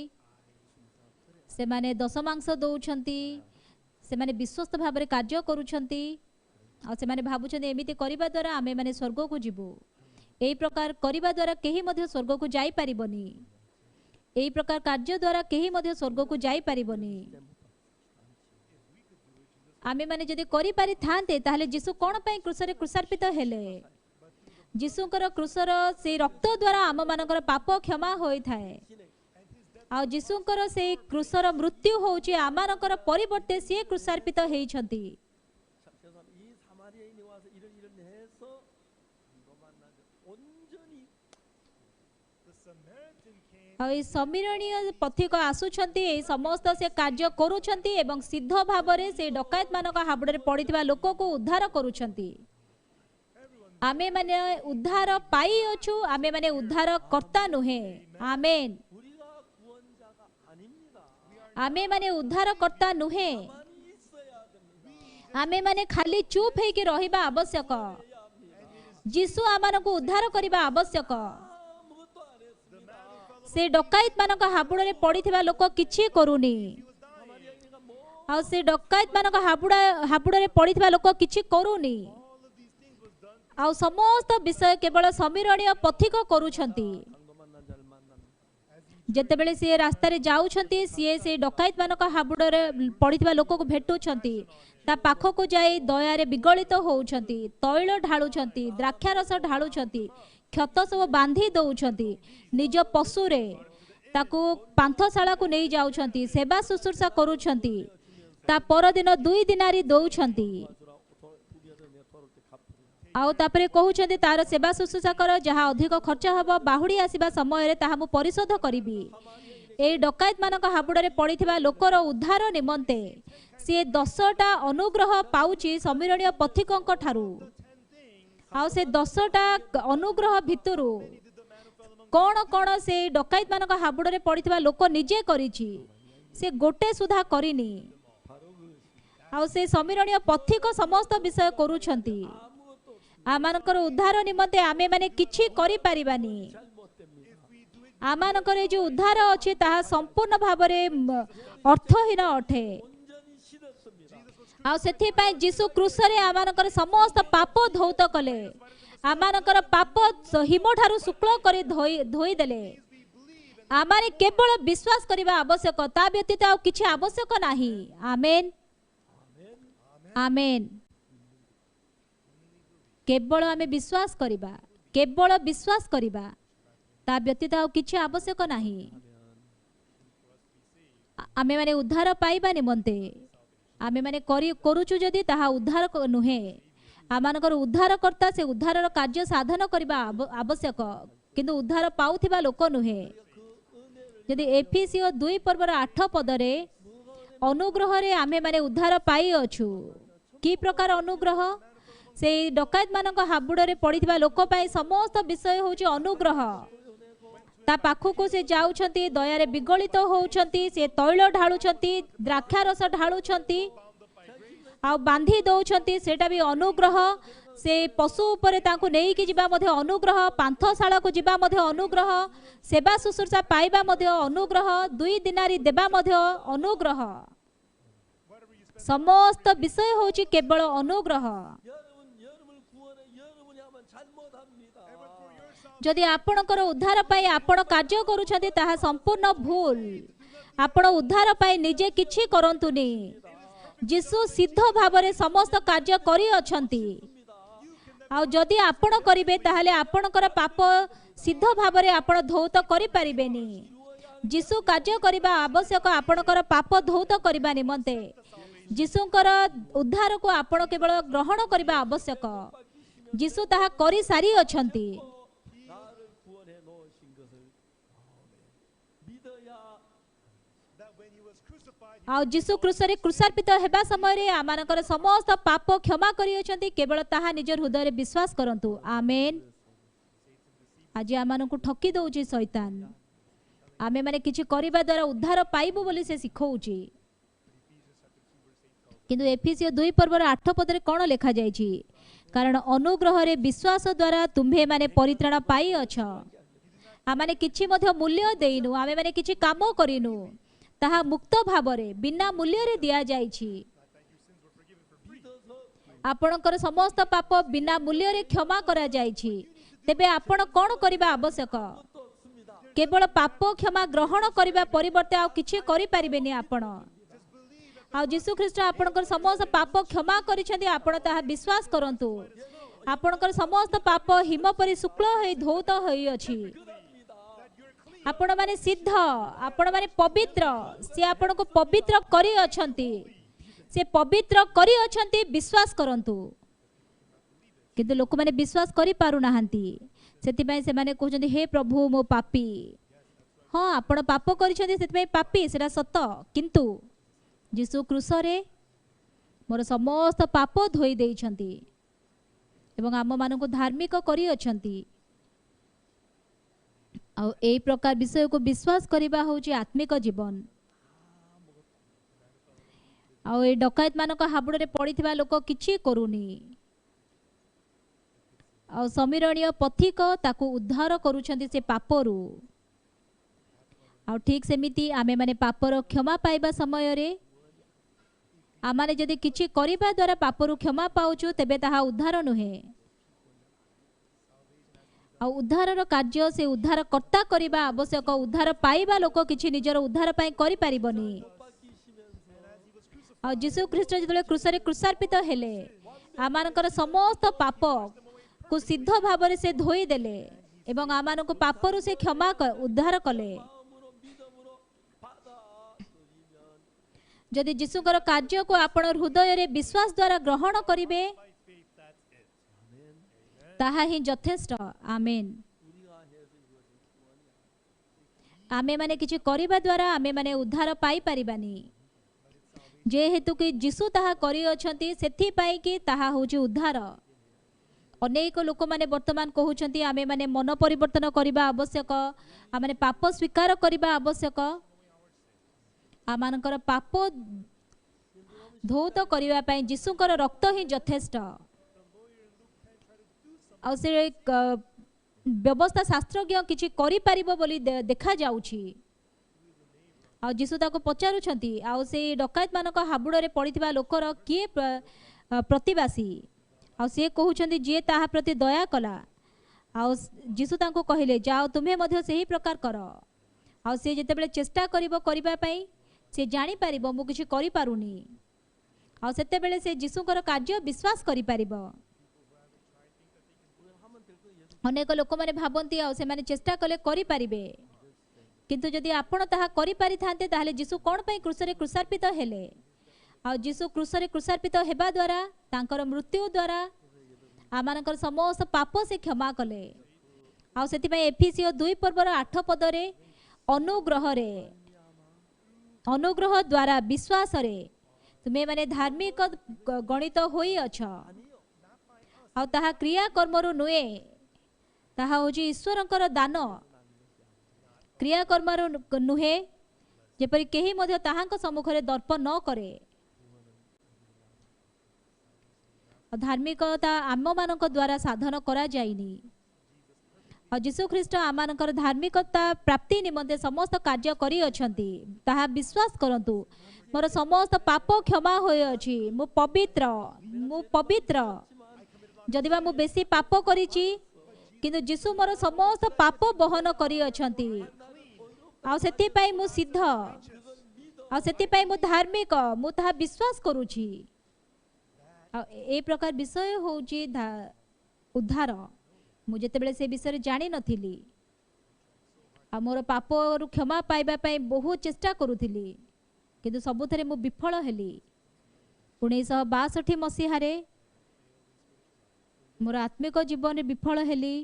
ସେମାନେ ଦଶମାଂଶ ଦଉଛନ୍ତି। ସେମାନେ ବିଶ୍ୱସ୍ତ ଭାବରେ କାର୍ଯ୍ୟ କରୁଛନ୍ତି। ଆଉ ସେମାନେ ଭାବୁଛନ୍ତି ଏମିତି କରିବା ଦ୍ୱାରା ଆମେମାନେ ସ୍ୱର୍ଗକୁ ଯିବୁ। ଏହି ପ୍ରକାର କରିବା ଦ୍ୱାରା କେହି ମଧ୍ୟ ସ୍ୱର୍ଗକୁ ଯାଇପାରିବନି। ଏହି ପ୍ରକାର କାର୍ଯ୍ୟ ଦ୍ୱାରା କେହି ମଧ୍ୟ ସ୍ୱର୍ଗକୁ ଯାଇପାରିବନି। ଆମେମାନେ ଯଦି କରିପାରିଥାନ୍ତେ ତାହେଲେ ଯୀଶୁ କ'ଣ ପାଇଁ କ୍ରୁଶରେ କୃଷାର୍ପିତ ହେଲେ? ଯୀଶୁଙ୍କର କ୍ରୁଶର ସେଇ ରକ୍ତ ଦ୍ୱାରା ଆମମାନଙ୍କର ପାପ କ୍ଷମା ହୋଇଥାଏ। ଆଉ ଯୀଶୁଙ୍କର ସେଇ କ୍ରୁଶର ମୃତ୍ୟୁ ହେଉଛି ଆମମାନଙ୍କର ପରିବର୍ତ୍ତେ ସିଏ କୃଷାର୍ପିତ ହେଇଛନ୍ତି। 그래서 이 사마리아인이 와서 이런 일을 해서 이거 만나죠. 온전히 The Samaritan came ଆଉ ଏଇ ସମୀରଣୀୟ ପଥିକ ଆସୁଛନ୍ତି। ଏହି ସମସ୍ତ ସେ କାର୍ଯ୍ୟ କରୁଛନ୍ତି ଏବଂ ସିଦ୍ଧ ଭାବରେ ସେ ଡକାୟତ ମାନଙ୍କ ହାବୁଡ଼ରେ ପଡ଼ିଥିବା ଲୋକକୁ ଉଦ୍ଧାର କରୁଛନ୍ତି। ଆମେମାନେ ଉଦ୍ଧାର ପାଇଅଛୁ। ଆମେମାନେ ଉଦ୍ଧାର କର୍ତ୍ତା ନୁହେଁ। ଆମେନ୍। 우리가 구원자가 아닙니다. ଆମେମାନେ ଉଦ୍ଧାର କର୍ତ୍ତା ନୁହେଁ। 가만히 있어야 됩니다. ଆମେମାନେ ଖାଲି ଚୁପ୍ ହେଇକି ରହିବା ଆବଶ୍ୟକ। ଯୀଶୁ ଆମମାନଙ୍କୁ ଉଦ୍ଧାର କରିବା ଆବଶ୍ୟକ। 아무것도 안 했습니다. ସେ ଡକାୟତ ମାନଙ୍କ ହାବୁଡ଼ରେ ପଡ଼ିଥିବା ଲୋକ କିଛି କରୁନି। 사마리아인이가 뭐 ଆଉ ସେ ଡକାୟତ ମାନଙ୍କ ହାବୁଡ଼ରେ ପଡ଼ିଥିବା ଲୋକ କିଛି କରୁନି। ଆଉ ସମସ୍ତ ବିଷୟ କେବଳ ସମୀରଣୀୟ ପଥିକ କରୁଛନ୍ତି। 강도 만난 자를 만납니다. ଯେତେବେଳେ ସିଏ ରାସ୍ତାରେ ଯାଉଛନ୍ତି ସିଏ ସେ ଡକାୟତ ମାନଙ୍କ ହାବୁଡ଼ରେ ପଡ଼ିଥିବା ଲୋକକୁ ଭେଟୁଛନ୍ତି। ତା ପାଖକୁ ଯାଇ ଦୟାରେ ବିଗଳିତ ହେଉଛନ୍ତି। ତୈଳ ଢାଳୁଛନ୍ତି, ଦ୍ରାକ୍ଷାରସ ଢାଳୁଛନ୍ତି, କ୍ଷତ ସବୁ ବାନ୍ଧି ଦେଉଛନ୍ତି। ନିଜ ପଶୁରେ ତାକୁ ପାନ୍ଥଶାଳାକୁ ନେଇ ଯାଉଛନ୍ତି, ସେବା ଶୁଶ୍ରୂଷା କରୁଛନ୍ତି। ତା ପରଦିନ 2 ଦିନାରୀ ଦେଉଛନ୍ତି। ଆଉ ତାପରେ କହୁଛନ୍ତି ତାର ସେବା ଶୁଶ୍ରୂଷା କର, ଯାହା ଅଧିକ ଖର୍ଚ୍ଚ ହେବ ବାହୁଡ଼ି ଆସିବା ସମୟରେ ତାହା ମୁଁ ପରିଶୋଧ କରିବି। ଏହି ଡକାୟତ ମାନଙ୍କ ହାବୁଡ଼ରେ ପଡ଼ିଥିବା ଲୋକର ଉଦ୍ଧାର ନିମନ୍ତେ ସିଏ 10ଟା ଅନୁଗ୍ରହ ପାଉଛି ସମୀରଣୀୟ ପଥିକଙ୍କ ଠାରୁ। ଆଉ ସେ 10ଟା ଅନୁଗ୍ରହ ଭିତରୁ କ'ଣ କ'ଣ ସେ ଡକାୟତ ମାନଙ୍କ ହାବୁଡ଼ରେ ପଡ଼ିଥିବା ଲୋକ ନିଜେ କରିଛି? ସେ ଗୋଟେ ସୁଦ୍ଧା କରିନି। ଆଉ ସେ ସମୀରଣୀୟ ପଥିକ ସମସ୍ତ ବିଷୟ କରୁଛନ୍ତି। ଆମମାନଙ୍କର ଉଦ୍ଧାର ନିମନ୍ତେ ଆମେମାନେ କିଛି କରିପାରିବାନି। ଆମମାନଙ୍କର ଏ ଯେଉଁ ଉଦ୍ଧାର ଅଛି ତାହା ସମ୍ପୂର୍ଣ୍ଣ ଭାବରେ ଅର୍ଥହୀନ ଅଟେ। 온전히 실었습니다. ଆଉ ସେଥିପାଇଁ ଯୀଶୁ କ୍ରୁଶରେ ଆମମାନଙ୍କର ସମସ୍ତ ପାପ ଧୌତ କଲେ। ଆମମାନଙ୍କର ପାପ ହିମଠାରୁ ଶୁକ୍ଳ କରି ଧୋଇଦେଲେ। ଆମମାନେ କେବଳ ବିଶ୍ୱାସ କରିବା ଆବଶ୍ୟକ, ତା ବ୍ୟତୀତ ଆଉ କିଛି ଆବଶ୍ୟକ ନାହିଁ। ଆମେନ୍, ଆମେନ୍। କେବଳ ଆମେ ବିଶ୍ୱାସ କରିବା, କେବଳ ବିଶ୍ୱାସ କରିବା, ତା ବ୍ୟତୀତ ଆଉ କିଛି ଆବଶ୍ୟକ ନାହିଁ। ଆମେମାନେ ଉଦ୍ଧାର ପାଇବା ନିମନ୍ତେ ଆମେମାନେ କରୁଛୁ ଯଦି ତାହା ଉଦ୍ଧାର ନୁହେଁ। ଆମମାନଙ୍କର ଉଦ୍ଧାରକର୍ତ୍ତା ସେ ଉଦ୍ଧାରର କାର୍ଯ୍ୟ ସାଧନ କରିବା ଆବଶ୍ୟକ, କିନ୍ତୁ ଉଦ୍ଧାର ପାଉଥିବା ଲୋକ ନୁହେଁ। ଯଦି ଏଫେସୀୟ 2:8 ପଦରେ ଅନୁଗ୍ରହରେ ଆମେମାନେ ଉଦ୍ଧାର ପାଇଅଛୁ। କି ପ୍ରକାର ଅନୁଗ୍ରହ? ସେଇ ଡକାୟତ ମାନଙ୍କ ହାବୁଡ଼ରେ ପଡ଼ିଥିବା ଲୋକ ପାଇଁ ସମସ୍ତ ବିଷୟ ହେଉଛି ଅନୁଗ୍ରହ। ତା ପାଖକୁ ସେ ଯାଉଛନ୍ତି, ଦୟାରେ ବିଗଳିତ ହେଉଛନ୍ତି, ସେ ତୈଳ ଢାଳୁଛନ୍ତି, ଦ୍ରାକ୍ଷାରସ ଢାଳୁଛନ୍ତି, ଆଉ ବାନ୍ଧି ଦେଉଛନ୍ତି, ସେଇଟା ବି ଅନୁଗ୍ରହ। ସେ ପଶୁ ଉପରେ ତାଙ୍କୁ ନେଇକି ଯିବା ମଧ୍ୟ ଅନୁଗ୍ରହ, ପାନ୍ଥଶାଳାକୁ ଯିବା ମଧ୍ୟ ଅନୁଗ୍ରହ, ସେବା ଶୁଶ୍ରୂଷା ପାଇବା ମଧ୍ୟ ଅନୁଗ୍ରହ, 2 ଦିନାରୀ ଦେବା ମଧ୍ୟ ଅନୁଗ୍ରହ। ସମସ୍ତ ବିଷୟ ହେଉଛି କେବଳ ଅନୁଗ୍ରହ। 여러분을 구원해 여러분이 하면 잘못합니다. ଯଦି ଆପଣଙ୍କର ଉଦ୍ଧାର ପାଇଁ ଆପଣ କାର୍ଯ୍ୟ କରୁଛନ୍ତି ତାହା ସମ୍ପୂର୍ଣ୍ଣ ଭୁଲ। ଆପଣ ଉଦ୍ଧାର ପାଇଁ ନିଜେ କିଛି କରନ୍ତୁନି। ଯୀଶୁ ସିଦ୍ଧ ଭାବରେ ସମସ୍ତ କାର୍ଯ୍ୟ କରିଅଛନ୍ତି। ଆଉ ଯଦି ଆପଣ କରିବେ ତାହେଲେ ଆପଣଙ୍କର ପାପ ସିଦ୍ଧ ଭାବରେ ଆପଣ ଧୌତ କରିପାରିବେନି। ଯୀଶୁ କାର୍ଯ୍ୟ କରିବା ଆବଶ୍ୟକ ଆପଣଙ୍କର ପାପ ଧୌତ କରିବା ନିମନ୍ତେ। ଯୀଶୁଙ୍କର ଉଦ୍ଧାରକୁ ଆପଣ କେବଳ ଗ୍ରହଣ କରିବା ଆବଶ୍ୟକ। ଯୀଶୁ ତାହା କରି ସାରି ଅଛନ୍ତି। 나를 구원해 놓으신 것을 믿어야 that when he was crucified, ଆଉ ଯୀଶୁ କ୍ରୁଶରେ କୃଷାର୍ପିତ ହେବା ସମୟରେ ଆମମାନଙ୍କର ସମସ୍ତ ପାପ କ୍ଷମା କରିଅଛନ୍ତି। କେବଳ ତାହା ନିଜ ହୃଦୟରେ ବିଶ୍ୱାସ କରନ୍ତୁ। ଆମେନ୍। ଆଜି ଆମମାନଙ୍କୁ ଠକି ଦଉଛି ଶୈତାନ। ଆମେମାନେ କିଛି କରିବା ଦ୍ୱାରା ଉଦ୍ଧାର ପାଇବୁ ବୋଲି ସେ ଶିଖଉଛି। କିନ୍ତୁ ଏଫେସିୟ 2 ପର୍ବର 8 ପଦରେ କ'ଣ ଲେଖାଯାଇଛି? କାରଣ ଅନୁଗ୍ରହରେ ବିଶ୍ୱାସ ଦ୍ୱାରା ତୁମ୍ଭେମାନେ ପରିତ୍ରାଣ ପାଇଅଛ। ଆମମାନେ କିଛି ମଧ୍ୟ ମୂଲ୍ୟ ଦେଇନୁ, ଆମେମାନେ କିଛି କାମ କରିନୁ, ତାହା ମୁକ୍ତ ଭାବରେ ବିନା ମୂଲ୍ୟରେ ଦିଆଯାଇଛି। ଆପଣଙ୍କର ସମସ୍ତ ପାପ ବିନା ମୂଲ୍ୟରେ କ୍ଷମା କରାଯାଇଛି। ତେବେ ଆପଣ କ'ଣ କରିବା ଆବଶ୍ୟକ? କେବଳ ପାପ କ୍ଷମା ଗ୍ରହଣ କରିବା ପରିବର୍ତ୍ତେ ଆଉ କିଛି କରିପାରିବେନି ଆପଣ। ଆଉ ଯୀଶୁ ଖ୍ରୀଷ୍ଟ ଆପଣଙ୍କର ସମସ୍ତ ପାପ କ୍ଷମା କରିଛନ୍ତି, ଆପଣ ତାହା ବିଶ୍ୱାସ କରନ୍ତୁ। ଆପଣଙ୍କର ସମସ୍ତ ପାପ ହିମ ପରି ଶୁକ୍ଳ ହୋଇ ଧୌତ ହୋଇଅଛି। ଆପଣମାନେ ସିଦ୍ଧ, ଆପଣମାନେ ପବିତ୍ର। ସେ ଆପଣଙ୍କୁ ପବିତ୍ର କରିଅଛନ୍ତି, ସେ ପବିତ୍ର କରିଅଛନ୍ତି, ବିଶ୍ୱାସ କରନ୍ତୁ। କିନ୍ତୁ ଲୋକମାନେ ବିଶ୍ୱାସ କରିପାରୁନାହାନ୍ତି। ସେଥିପାଇଁ ସେମାନେ କହୁଛନ୍ତି, ହେ ପ୍ରଭୁ ମୋ ପାପୀ। ହଁ, ଆପଣ ପାପ କରିଛନ୍ତି, ସେଥିପାଇଁ ପାପୀ, ସେଟା ସତ। କିନ୍ତୁ ଯୀଶୁ କ୍ରୁଶରେ ମୋର ସମସ୍ତ ପାପ ଧୋଇ ଦେଇଛନ୍ତି ଏବଂ ଆମମାନଙ୍କୁ ଧାର୍ମିକ କରିଅଛନ୍ତି। ଆଉ ଏହି ପ୍ରକାର ବିଷୟକୁ ବିଶ୍ୱାସ କରିବା ହେଉଛି ଆତ୍ମିକ ଜୀବନ। ଆଉ ଏ ଡକାୟତ ମାନଙ୍କ ହାବୁଡ଼ରେ ପଡ଼ିଥିବା ଲୋକ କିଛି କରୁନି। ଆଉ ସମୀରଣୀୟ ପଥିକ ତାକୁ ଉଦ୍ଧାର କରୁଛନ୍ତି ସେ ପାପରୁ। ଆଉ ଠିକ୍ ସେମିତି ଆମେମାନେ ପାପର କ୍ଷମା ପାଇବା ସମୟରେ ଆମମାନେ ଯଦି କିଛି କରିବା ଦ୍ୱାରା ପାପରୁ କ୍ଷମା ପାଉଛୁ, ତେବେ ତାହା ଉଦ୍ଧାର ନୁହେଁ। ଆଉ ଉଦ୍ଧାରର କାର୍ଯ୍ୟ ସେ ଉଦ୍ଧାର କର୍ତ୍ତା କରିବା ଆବଶ୍ୟକ। ଉଦ୍ଧାର ପାଇବା ଲୋକ କିଛି ନିଜର ଉଦ୍ଧାର ପାଇଁ କରିପାରିବନି। ଆଉ ଯୀଶୁ ଖ୍ରୀଷ୍ଟ ଯେତେବେଳେ କ୍ରୁଶରେ କୃଷାର୍ପିତ ହେଲେ, ଆମମାନଙ୍କର ସମସ୍ତ ପାପକୁ ସିଦ୍ଧ ଭାବରେ ସେ ଧୋଇ ଦେଲେ ଏବଂ ଆମମାନଙ୍କୁ ପାପରୁ ସେ କ୍ଷମା ଉଦ୍ଧାର କଲେ। ଯଦି ଯୀଶୁଙ୍କର କାର୍ଯ୍ୟକୁ ଆପଣ ହୃଦୟରେ ବିଶ୍ୱାସ ଦ୍ୱାରା ଗ୍ରହଣ କରିବେ, ତାହା ହିଁ ଯଥେଷ୍ଟ। ଆମେନ୍। ଆମେମାନେ କିଛି କରିବା ଦ୍ୱାରା ଆମେମାନେ ଉଦ୍ଧାର ପାଇପାରିବାନି। ଯେହେତୁ କି ଯୀଶୁ ତାହା କରିଅଛନ୍ତି, ସେଥିପାଇଁ କି ତାହା ହେଉଛି ଉଦ୍ଧାର। ଅନେକ ଲୋକମାନେ ବର୍ତ୍ତମାନ କହୁଛନ୍ତି ଆମେମାନେ ମନ ପରିବର୍ତ୍ତନ କରିବା ଆବଶ୍ୟକ, ଆମମାନେ ପାପ ସ୍ୱୀକାର କରିବା ଆବଶ୍ୟକ। ଆମମାନଙ୍କର ପାପ ଧୌତ କରିବା ପାଇଁ ଯୀଶୁଙ୍କର ରକ୍ତ ହିଁ ଯଥେଷ୍ଟ। ଆଉ ସେ ବ୍ୟବସ୍ଥା ଶାସ୍ତ୍ରଜ୍ଞ କିଛି କରିପାରିବ ବୋଲି ଦେଖାଯାଉଛି। ଆଉ ଯୀଶୁ ତାକୁ ପଚାରୁଛନ୍ତି, ଆଉ ସେଇ ଡକାୟତ ମାନଙ୍କ ହାବୁଡ଼ରେ ପଡ଼ିଥିବା ଲୋକର କିଏ ପ୍ରତିବାସୀ? ଆଉ ସିଏ କହୁଛନ୍ତି, ଯିଏ ତାହା ପ୍ରତି ଦୟା କଲା। ଆଉ ଯୀଶୁ ତାଙ୍କୁ କହିଲେ, ଯାଅ ତୁମେ ମଧ୍ୟ ସେହି ପ୍ରକାର କର। ଆଉ ସେ ଯେତେବେଳେ ଚେଷ୍ଟା କରିବ କରିବା ପାଇଁ, ସେ ଜାଣିପାରିବ ମୁଁ କିଛି କରିପାରୁନି। ଆଉ ସେତେବେଳେ ସେ ଯୀଶୁଙ୍କର କାର୍ଯ୍ୟ ବିଶ୍ୱାସ କରିପାରିବ। ଅନେକ ଲୋକମାନେ ଭାବନ୍ତି ଆଉ ସେମାନେ ଚେଷ୍ଟା କଲେ କରିପାରିବେ, କିନ୍ତୁ ଯଦି ଆପଣ ତାହା କରିପାରିଥାନ୍ତେ ତାହେଲେ ଯୀଶୁ କ'ଣ ପାଇଁ କ୍ରୁଶରେ କୃଷାର୍ପିତ ହେଲେ? ଆଉ ଯୀଶୁ କ୍ରୁଶରେ କୃଷାର୍ପିତ ହେବା ଦ୍ୱାରା, ତାଙ୍କର ମୃତ୍ୟୁ ଦ୍ୱାରା ଆମମାନଙ୍କର ସମସ୍ତ ପାପ ସେ କ୍ଷମା କଲେ। ଆଉ ସେଥିପାଇଁ ଏଫେସିୟ 2 ପର୍ବର 8 ପଦରେ ଅନୁଗ୍ରହ ଦ୍ୱାରା ବିଶ୍ୱାସରେ ତୁମେମାନେ ଧାର୍ମିକ ଗଣିତ ହୋଇଅଛ। ଆଉ ତାହା କ୍ରିୟା କର୍ମରୁ ନୁହେଁ, ତାହା ହେଉଛି ଈଶ୍ୱରଙ୍କର ଦାନ। କ୍ରିୟା କର୍ମରୁ ନୁହେଁ, ଯେପରି କେହି ମଧ୍ୟ ତାହାଙ୍କ ସମ୍ମୁଖରେ ଦର୍ପ ନ କରେ। ଧାର୍ମିକତା ଆମମାନଙ୍କ ଦ୍ୱାରା ସାଧନ କରାଯାଇନି। ଆଉ ଯୀଶୁ ଖ୍ରୀଷ୍ଟ ଆମମାନଙ୍କର ଧାର୍ମିକତା ପ୍ରାପ୍ତି ନିମନ୍ତେ ସମସ୍ତ କାର୍ଯ୍ୟ କରିଅଛନ୍ତି। ତାହା ବିଶ୍ୱାସ କରନ୍ତୁ। ମୋର ସମସ୍ତ ପାପ କ୍ଷମା ହୋଇଅଛି, ମୁଁ ପବିତ୍ର। ଯଦିବା ମୁଁ ବେଶୀ ପାପ କରିଛି, କିନ୍ତୁ ଯୀଶୁ ମୋର ସମସ୍ତ ପାପ ବହନ କରିଅଛନ୍ତି। ଆଉ ସେଥିପାଇଁ ମୁଁ ସିଦ୍ଧ, ଆଉ ସେଥିପାଇଁ ମୁଁ ଧାର୍ମିକ, ମୁଁ ତାହା ବିଶ୍ୱାସ କରୁଛି। ଆଉ ଏ ପ୍ରକାର ବିଷୟ ହେଉଛି उद्धार मु जेतेबेले से विषय जानी नथिली आ मोर पापरु क्षमा पाइबा पई बहुत चेष्टा करूथिली किंतु सबुथरे मु विफल हेली 1962 मसीहारे मोर आत्मिक जीवन विफल हेली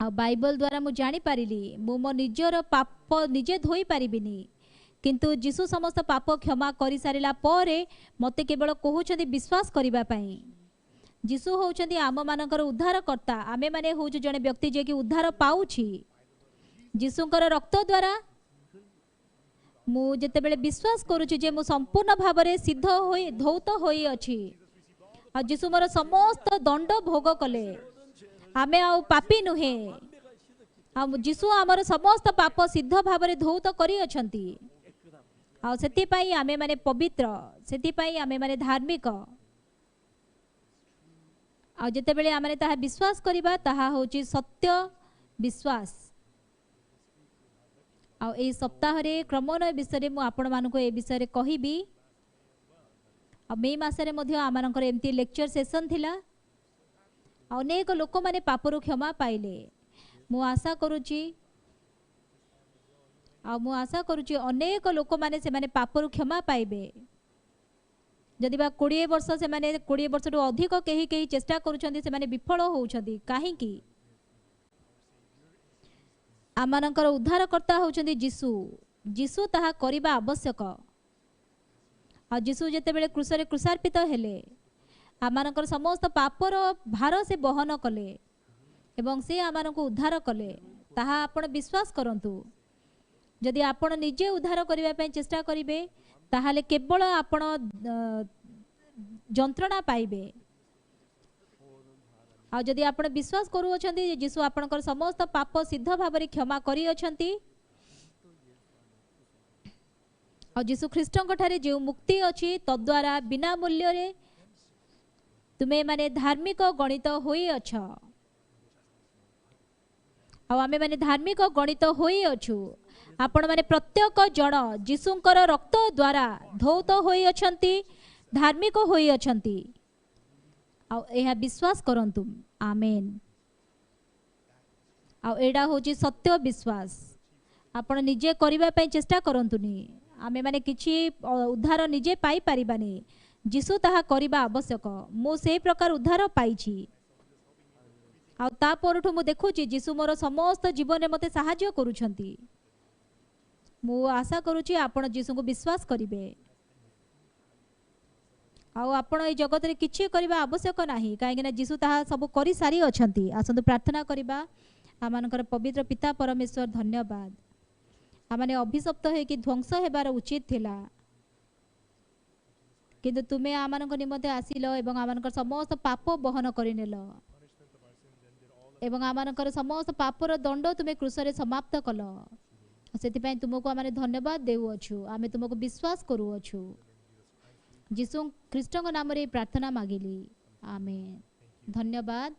आ बाइबल द्वारा मु जानी पारिली मु मो निजर पाप निजे धोई पारिबिनी किंतु जीसु समस्त पाप क्षमा करि सारिला परे मते केवल कहउछथि विश्वास करिबा पई जीसु होउछथि आम मानकर उद्धार करता आमे माने होउछु जने व्यक्ति जे कि उद्धार पाउछि जीसुंकर रक्त द्वारा मु जेतेबेले विश्वास करूछि जे मु संपूर्ण भाबरे सिद्ध होई धौत होई अछि आ जीसु मोर समस्त दंड भोग कले आमे आ पापी नुहे आ जीसु आमर समस्त पाप सिद्ध भाबरे धौत करी अछंती आ सेति पई आमे माने पवित्र सेति पई आमे माने धार्मिक आ जेतेबेले आमे ताहा विश्वास करिबा ताहा होची सत्य विश्वास आ ए सप्ताह रे क्रमोन्वय विषय मु आपण मानको ए विषय कहिबी आ मे मासरे मध्ये आमानकर एमती लेक्चर सेशन थिला अनेक लोक माने पापरु क्षमा पाइले मु आशा करूची आ मु आशा करूची अनेक लोक माने से माने पापरु क्षमा पाइबे जदि बा 20 वर्ष से माने 20 वर्ष रु अधिक केही केही चेष्टा करूछंती से माने विफल होउछंती काहे की आमानकर उद्धारकर्ता होउछंती जीसु जीसु ताहा करिबा आवश्यक आ जीसु जेतेबेले क्रूसरे क्रूसार्पित हेले आमानकर समस्त पापर भार से बहन कले एवं से आमानको उद्धार कले ताहा आपण विश्वास करंतु जदि आपण निजे उद्धार करिबा पय चेष्टा करिवे ताहाले केवल आपण जंत्रणा पाइबे आ जदि आपण विश्वास करू अछंती जीसु आपणकर समस्त पाप सिद्ध भाबरे क्षमा करी अछंती आ जीसु ख्रीष्टଙ୍କ ठारे जे मुक्ति अछि तद्वारा बिना मूल्य रे तुमे माने धार्मिक गणित होई अछ आ आमे माने धार्मिक गणित होई अछु आपण माने प्रत्येक जन जीसुंकर रक्त द्वारा धौत होई अछंती धार्मिक होई अछंती आ एहा विश्वास करंतु आमेन आ एडा होची सत्य विश्वास आपण निजे करिबा पय चेष्टा करंतुनी आमे माने किछि उद्धार निजे पाई परिबानी जीसु ताहा करिबा आवश्यक मो से प्रकार उद्धार पाइछि आ ता परठु मु देखुछि जीसु मोर समस्त जीवन रे मते सहाय्य करूछंती मु आशा करूछि आपण जीसु को विश्वास करिवे आ आपण ए जगत रे किछि करिबा आवश्यक नाही काहे कि जीसु ताहा सब करि सारी अछंती आसंतु प्रार्थना करिबा आमानकर पवित्र पिता परमेश्वर धन्यवाद आमाने अभिशप्त हे कि ध्वंस हेबार उचित थिला किंतु तुमे आमानकर निमते आसिलो एवं आमानकर समस्त पाप बहन करिनेलो एवं आमानकर समस्त पापर दंड तुमे क्रूसरे समाप्त कलो सेति पय तुमको आमाने धन्यवाद देउ अछु आमे तुमको विश्वास करू अछु जीसु ख्रीष्टଙ୍କ नाम रे प्रार्थना मागिली आमेन धन्यवाद।